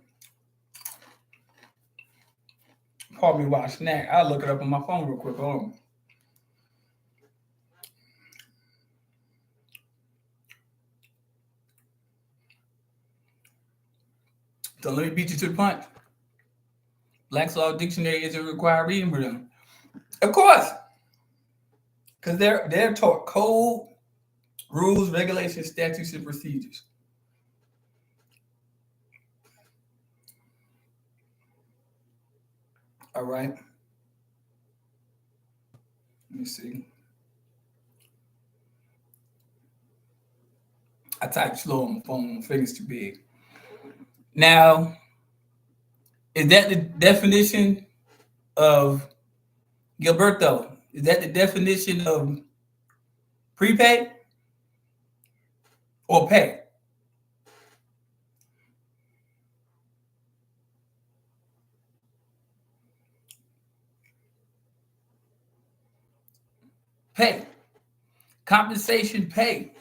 Speaker 1: pardon me while I snack. I'll look it up on my phone real quick. Hold on. So let me beat you to the punch. Black's Law Dictionary isn't required reading for them. Of course. Because they're taught code, rules, regulations, statutes, and procedures. All right. Let me see. I type slow on my phone. My finger's too big. Now, is that the definition of Gilberto? Is that the definition of prepay or pay? Pay. Compensation pay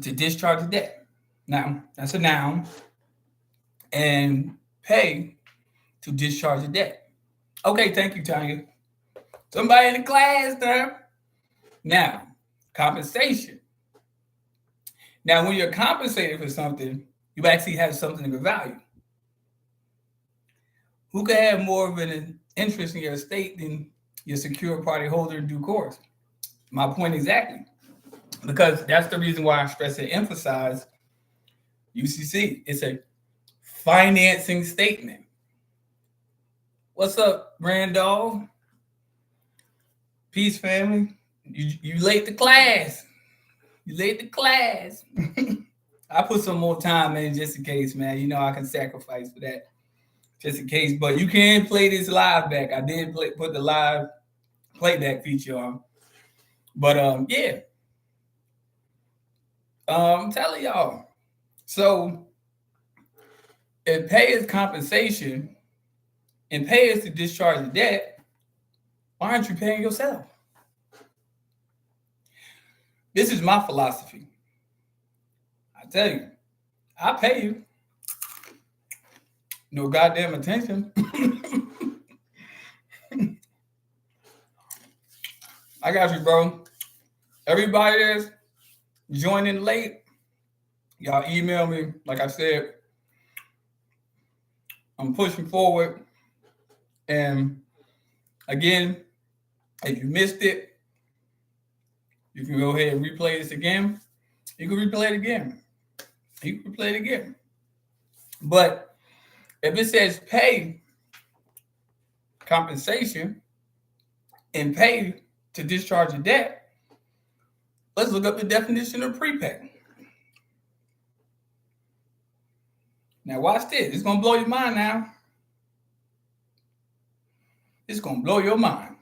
Speaker 1: to discharge the debt. Now, that's a noun. And pay to discharge the debt. Okay, thank you, Tanya. Somebody in the class there. Now, compensation. Now, when you're compensated for something, you actually have something of value. Who can have more of an interest in your estate than your secure party holder in due course? My point exactly. Because that's the reason why I stress and emphasize UCC. It's a financing statement. What's up, Randolph? Peace, family. You late to class. You late to class. I put some more time in just in case, man. You know I can sacrifice for that. Just in case. But you can play this live back. I did put the live playback feature on. But yeah. I'm telling y'all. So if pay is compensation and pay is to discharge the debt, why aren't you paying yourself? This is my philosophy. I tell you, I pay you. No goddamn attention. I got you, bro. Everybody that's joining late, y'all email me. Like I said, I'm pushing forward. And again, if you missed it, you can go ahead and replay this again. You can replay it again. You can replay it again. But if it says pay compensation and pay to discharge a debt, let's look up the definition of prepay. Now watch this. It's going to blow your mind now. It's going to blow your mind.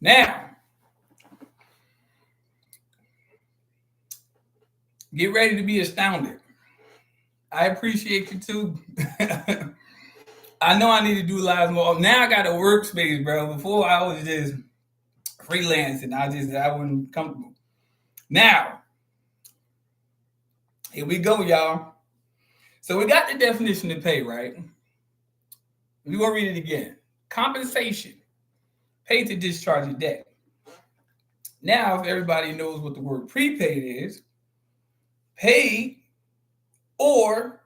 Speaker 1: Now, get ready to be astounded. I appreciate you too. I know I need to do lives more. Now I got a workspace, bro. Before I was just freelancing. I wasn't comfortable. Now, here we go, y'all. So we got the definition of pay, right? We're going to read it again. Compensation. Pay to discharge a debt. Now, if everybody knows what the word prepaid is, paid or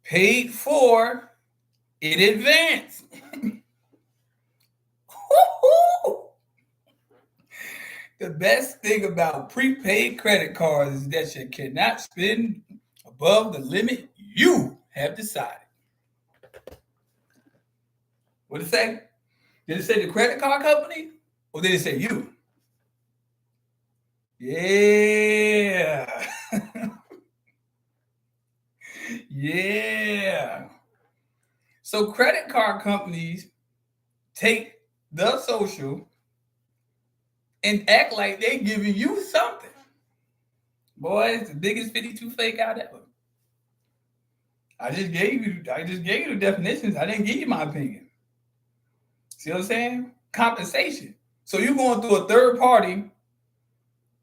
Speaker 1: paid for in advance. The best thing about prepaid credit cards is that you cannot spend above the limit you have decided. What did it say? Did it say the credit card company or did it say you? Yeah. Yeah. So credit card companies take the social and act like they giving you something. Boy, it's the biggest 52 fake out ever. I just gave you the definitions. I didn't give you my opinion. See what I'm saying? Compensation. So you're going through a third party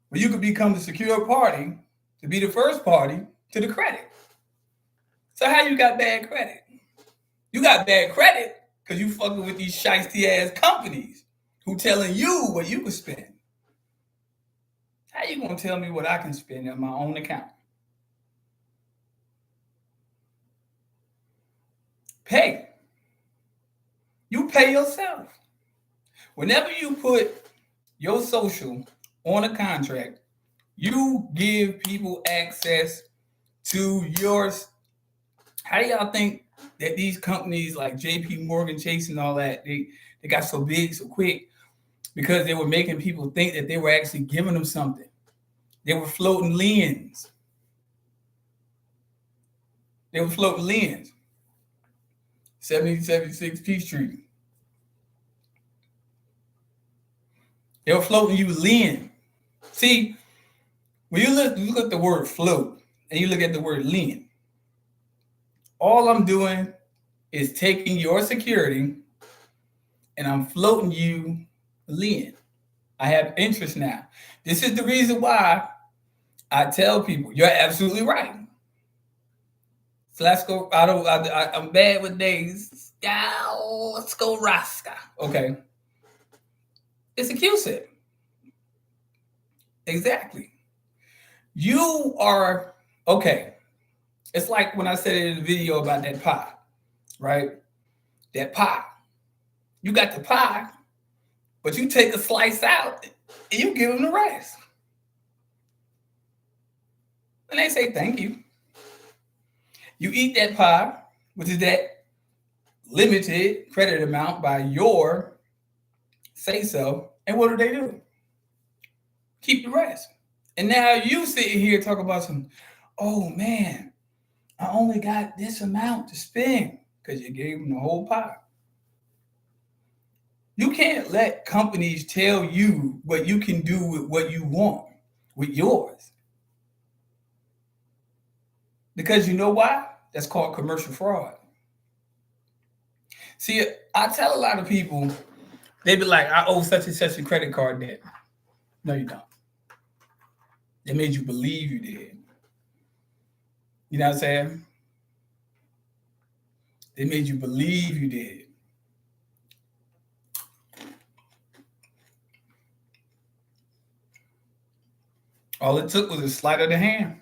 Speaker 1: where you could become the secure party to be the first party to the credit. So how you got bad credit? You got bad credit because you fucking with these shiesty ass companies who telling you what you can spend. How you gonna tell me what I can spend on my own account? Pay. You pay yourself. Whenever you put your social on a contract, you give people access to yours. How do y'all think that these companies like JP Morgan Chase and all that, they got so big so quick? Because they were making people think that they were actually giving them something. They were floating liens. They were floating liens. 7076 Peachtree. They were floating you lien. See, when you look at the word float and you look at the word lien, all I'm doing is taking your security and I'm floating you lien. I have interest now. This is the reason why I tell people, you're absolutely right. So let's go. I'm bad with days. Yeah, let's go Rasta. Okay. It's a Q-tip. Exactly. You are, okay. It's like when I said it in the video about that pie, right? That pie. You got the pie, but you take a slice out and you give them the rest. And they say, thank you. You eat that pie, which is that limited credit amount by your say so. And what do? Keep the rest. And now you sitting here talking about some, oh man, I only got this amount to spend because you gave them the whole pie. You can't let companies tell you what you can do with what you want, with yours. Because you know why? That's called commercial fraud. See, I tell a lot of people, they be like, I owe such and such a credit card debt. No, you don't. They made you believe you did. You know what I'm saying? They made you believe you did. All it took was a sleight of the hand.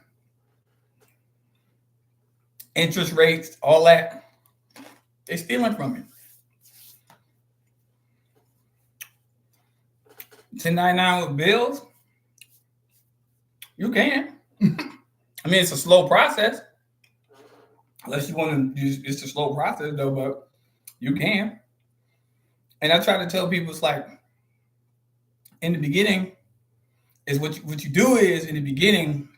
Speaker 1: Interest rates, all that. They're stealing from you. 1099 with bills, you can. I mean, it's a slow process. Unless you want to use, it's a slow process though, but you can. And I try to tell people, it's like, in the beginning, is what you do is, in the beginning,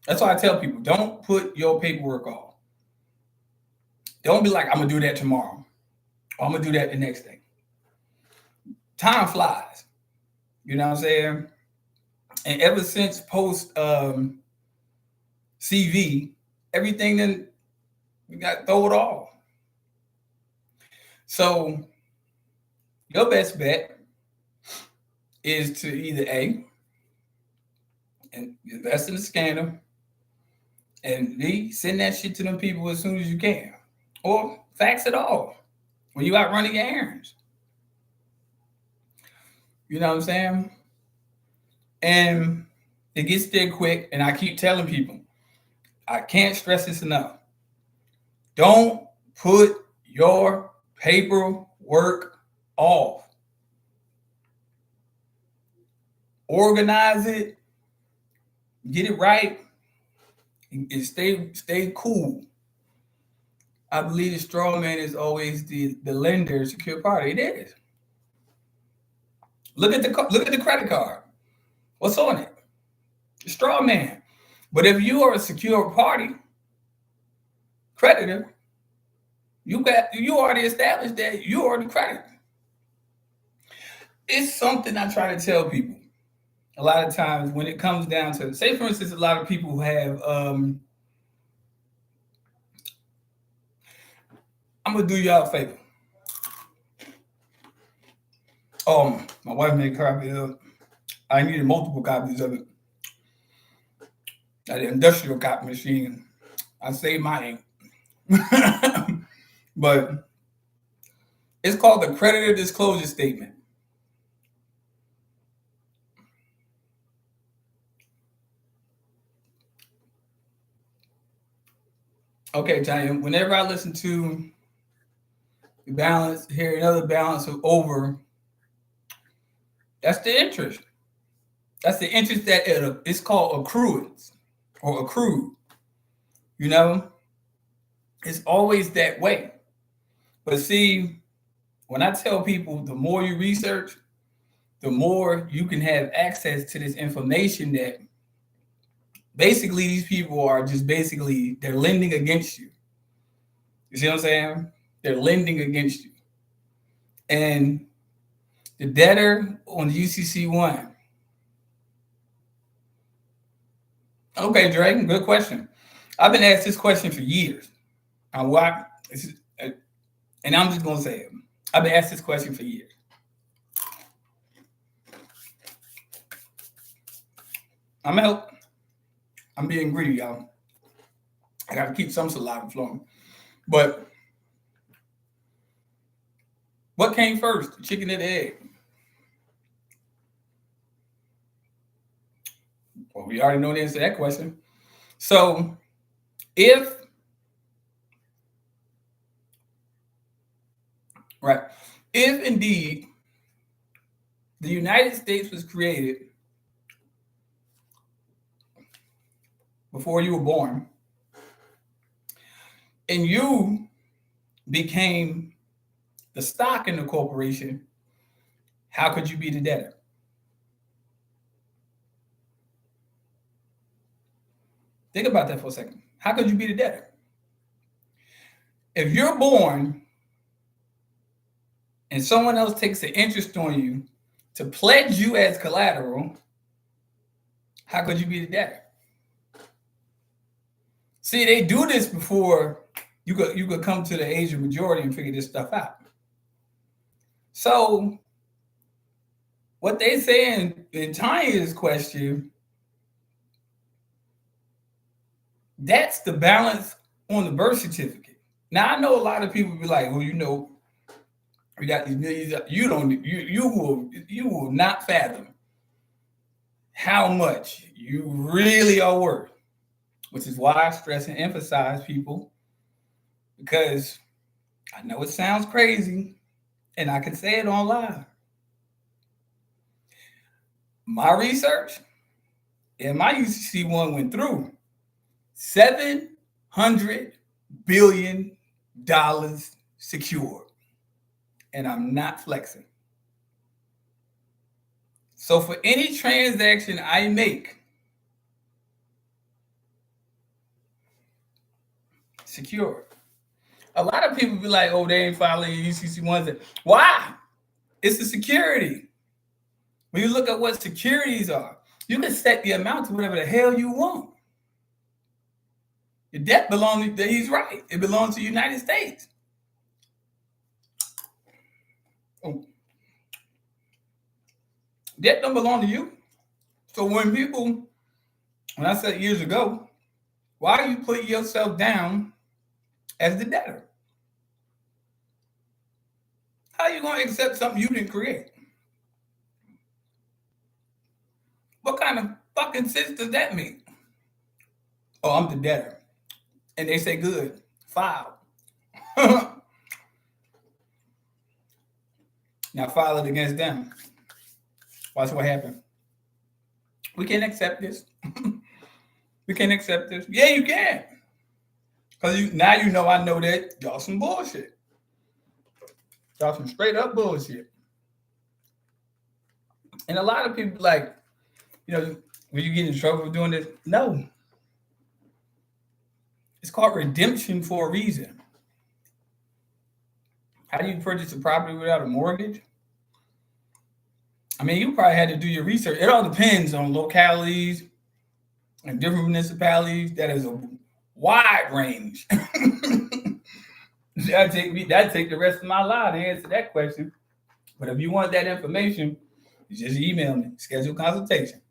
Speaker 1: that's why I tell people, don't put your paperwork off. Don't be like, I'm going to do that tomorrow. Or I'm going to do that the next day. Time flies. You know what I'm saying? And ever since post CV, everything then we got thrown off. So your best bet is to either A, and invest in the scanner, and B, send that shit to them people as soon as you can. Or fax it off when you out running your errands. You know what I'm saying? And it gets there quick, and I keep telling people, I can't stress this enough. Don't put your paperwork off. Organize it, get it right, and stay cool. I believe the straw man is always the lender, secure party. It is. Look at the credit card. What's on it? The straw man. But if you are a secure party creditor, you already established that you are the creditor. It's something I try to tell people. A lot of times when it comes down to, say for instance, a lot of people who have I'm gonna do y'all a favor. My wife made copies of it. I needed multiple copies of it. At the industrial copy machine, I saved my ink. But it's called the creditor disclosure statement. Okay, Tanya, whenever I listen to the balance, hear another balance of over, that's the interest. That's the interest that it's called accruance or accrued. You know, it's always that way. But see, when I tell people the more you research, the more you can have access to this information that Basically, these people are just basically they're lending against you. You see what I'm saying? They're lending against you. And the debtor on the UCC one. Okay, Drake, good question. I've been asked this question for years. Why? And I'm just gonna say it. I've been asked this question for years. I'm out. I'm being greedy, y'all. I gotta keep some saliva flowing. But what came first, the chicken or the egg? Well, we already know the answer to that question. So if right, if indeed the United States was created before you were born, and you became the stock in the corporation, how could you be the debtor? Think about that for a second. How could you be the debtor? If you're born and someone else takes an interest on you to pledge you as collateral, how could you be the debtor? See, they do this before you could come to the age of majority and figure this stuff out. So what they say in Tanya's question, that's the balance on the birth certificate. Now I know a lot of people be like, well, we got these millions. You will not fathom how much you really are worth, which is why I stress and emphasize people, because I know it sounds crazy, and I can say it online. My research and my UCC one went through $700 billion secured. And I'm not flexing. So for any transaction I make, secure. A lot of people be like, oh, they ain't filing UCC ones. Why? It's the security. When you look at what securities are, you can set the amount to whatever the hell you want. Your debt belongs to, he's right, it belongs to the United States. Oh. Debt don't belong to you. So when I said years ago, why are you putting yourself down as the debtor? How are you going to accept something you didn't create? What kind of fucking sense does that make? Oh, I'm the debtor. And they say, good, file. Now file it against them. Watch what happened. We can't accept this. We can't accept this. Yeah, you can. Because now you know I know that y'all some bullshit. Y'all some straight up bullshit. And a lot of people like, when you get in trouble for doing this, no. It's called redemption for a reason. How do you purchase a property without a mortgage? I mean, you probably had to do your research. It all depends on localities and different municipalities. That is a wide range. That'd take the rest of my life to answer that question. But if you want that information, you just email me, schedule consultation.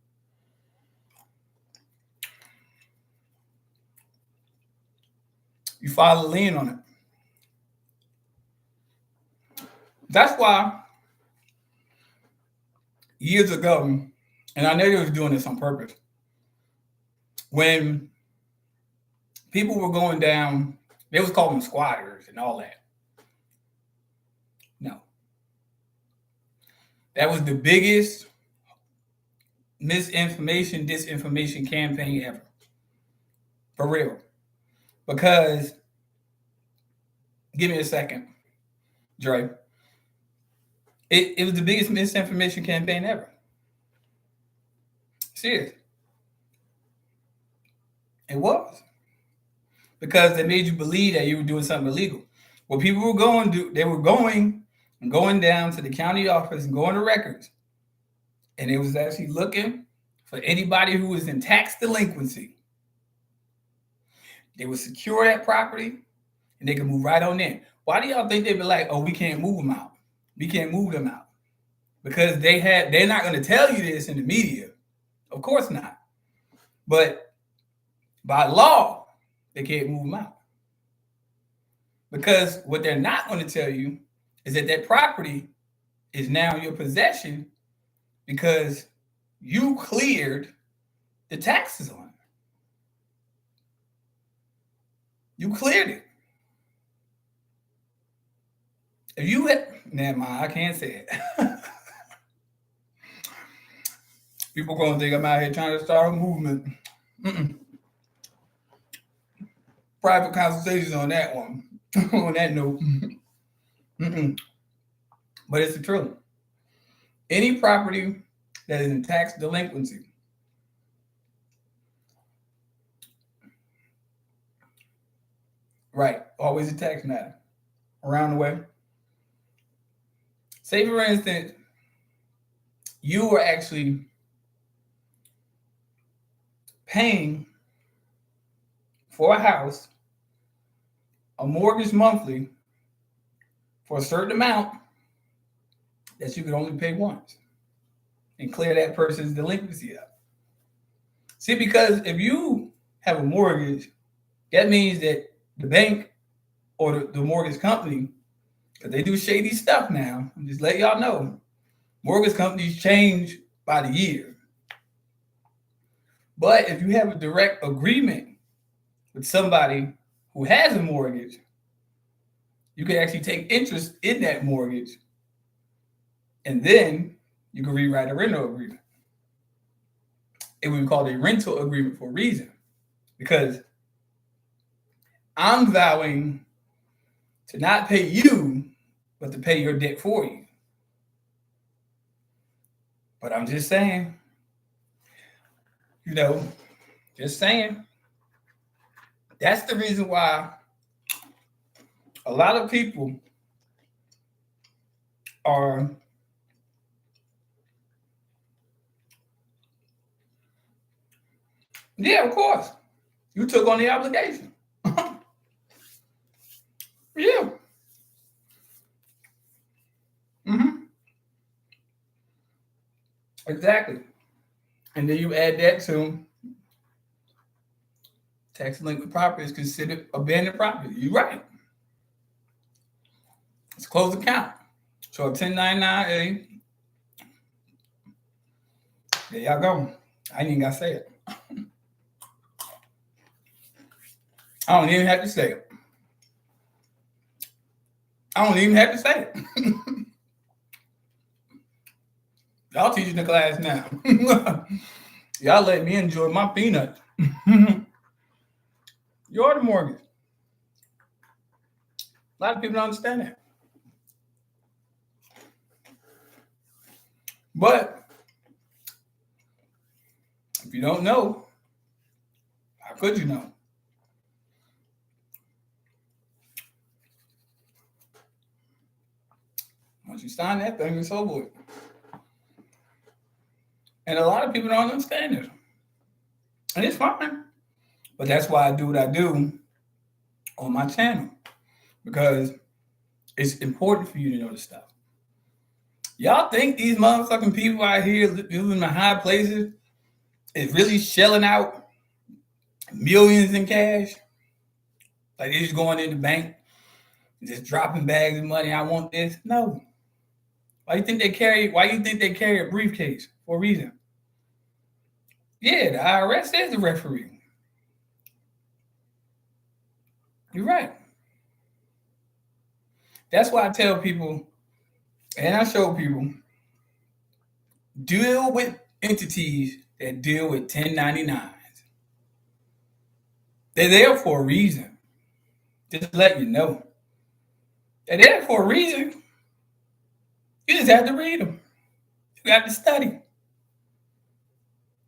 Speaker 1: You file a lien on it. That's why years ago, and I know they was doing this on purpose, when people were going down, they was calling them squatters and all that. No. That was the biggest disinformation campaign ever. For real. Because, give me a second, Dre. It was the biggest misinformation campaign ever. Serious. It was because they made you believe that you were doing something illegal. What people were going to do, they were going down to the county office and going to records, and it was actually looking for anybody who was in tax delinquency. They would secure that property and they could move right on in. Why do y'all think they'd be like, oh, we can't move them out? We can't move them out. Because they're not going to tell you this in the media. Of course not. But by law, they can't move them out. Because what they're not going to tell you is that that property is now your possession because you cleared the taxes on it. You cleared it. If you had, never mind, I can't say it. People are going to think I'm out here trying to start a movement. Private consultations on that one. On that note. But it's the truth. Any property that is in tax delinquency, right, always a tax matter around the way. Say, for instance, you were actually paying for a house, a mortgage monthly, for a certain amount that you could only pay once and clear that person's delinquency up. See, because if you have a mortgage, that means that the bank or the mortgage company, because they do shady stuff now, I'm just let y'all know, mortgage companies change by the year. But if you have a direct agreement with somebody who has a mortgage, you can actually take interest in that mortgage, and then you can rewrite a rental agreement. It would be called a rental agreement for a reason, because I'm vowing to not pay you, but to pay your debt for you. But I'm just saying, just saying. That's the reason why a lot of people are yeah, of course. You took on the obligation. Yeah. Exactly. And then you add that to tax delinquent property is considered abandoned property. You're right. It's a closed account. So a 1099A, there y'all go. I ain't even got to say it. I don't even have to say it. I don't even have to say it. Y'all teaching the class now. Y'all let me enjoy my peanuts. You're the mortgage. A lot of people don't understand that. But if you don't know, how could you know? Once you sign that thing, it's over with. And a lot of people don't understand it. And it's fine. But that's why I do what I do on my channel. Because it's important for you to know this stuff. Y'all think these motherfucking people out here living in the high places is really shelling out millions in cash? Like they're just going in the bank, just dropping bags of money. I want this. No. Why you think they carry a briefcase? For a reason. Yeah, the IRS is the referee. You're right. That's why I tell people, and I show people, deal with entities that deal with 1099s. They're there for a reason. Just let you know. They're there for a reason. You just have to read them. You have to study.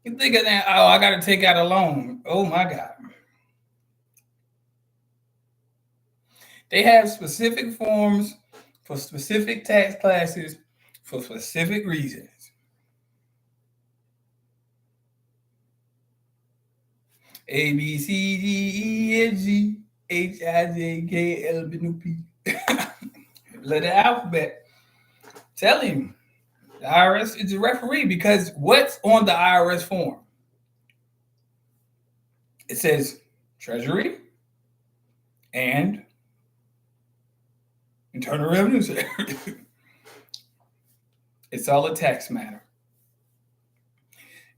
Speaker 1: You think of that, oh, I got to take out a loan. Oh, my God. They have specific forms for specific tax classes for specific reasons. A B C D E F G H I J K L M N O P. Let the alphabet. Tell him the IRS is a referee because what's on the IRS form? It says Treasury and Internal Revenue Service. It's all a tax matter.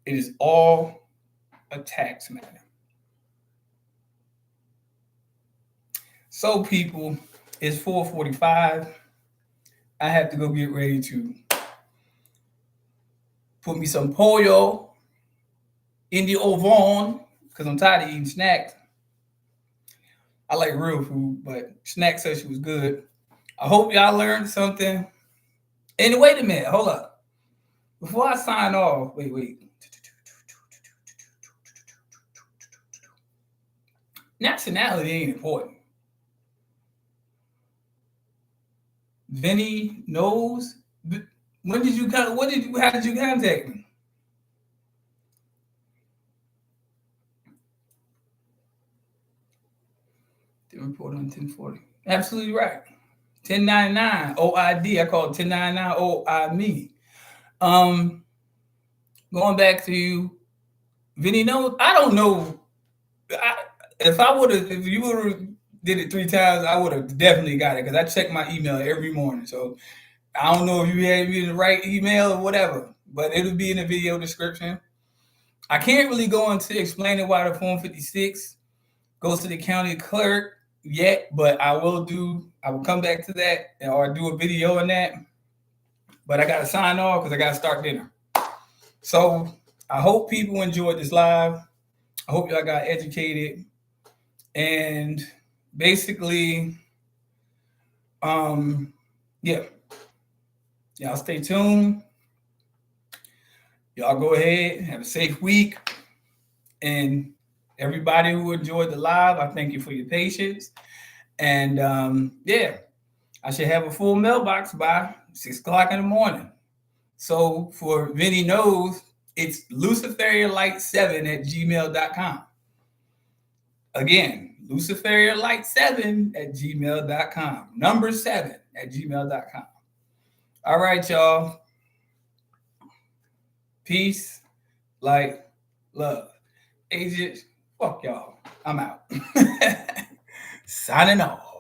Speaker 1: It is all a tax matter. So, people, it's 4:45. I have to go get ready to put me some pollo in the oven because I'm tired of eating snacks. I like real food, but Snack said she was good. I hope y'all learned something. And wait a minute, hold up. Before I sign off, wait. Nationality ain't important. Vinny knows. How did you contact me? The report on 1040. Absolutely right. 1099 OID. I call it 1099 OI me. Going back to you, Vinny knows. I don't know. If you would have did it 3 times, I would have definitely got it because I check my email every morning. So I don't know if you had me the right email or whatever, but it'll be in the video description. I can't really go into explaining why the Form 56 goes to the county clerk yet, but I will come back to that or do a video on that. But I got to sign off because I got to start dinner. So I hope people enjoyed this live. I hope y'all got educated. And basically, yeah. Y'all stay tuned. Y'all go ahead, have a safe week. And everybody who enjoyed the live, I thank you for your patience. And yeah, I should have a full mailbox by 6 o'clock in the morning. So for Vinny knows, it's luciferialight7@gmail.com. Again, luciferialight7@gmail.com. Number 7@gmail.com. All right, y'all. Peace, light, love. Agents, fuck y'all. I'm out. Signing off.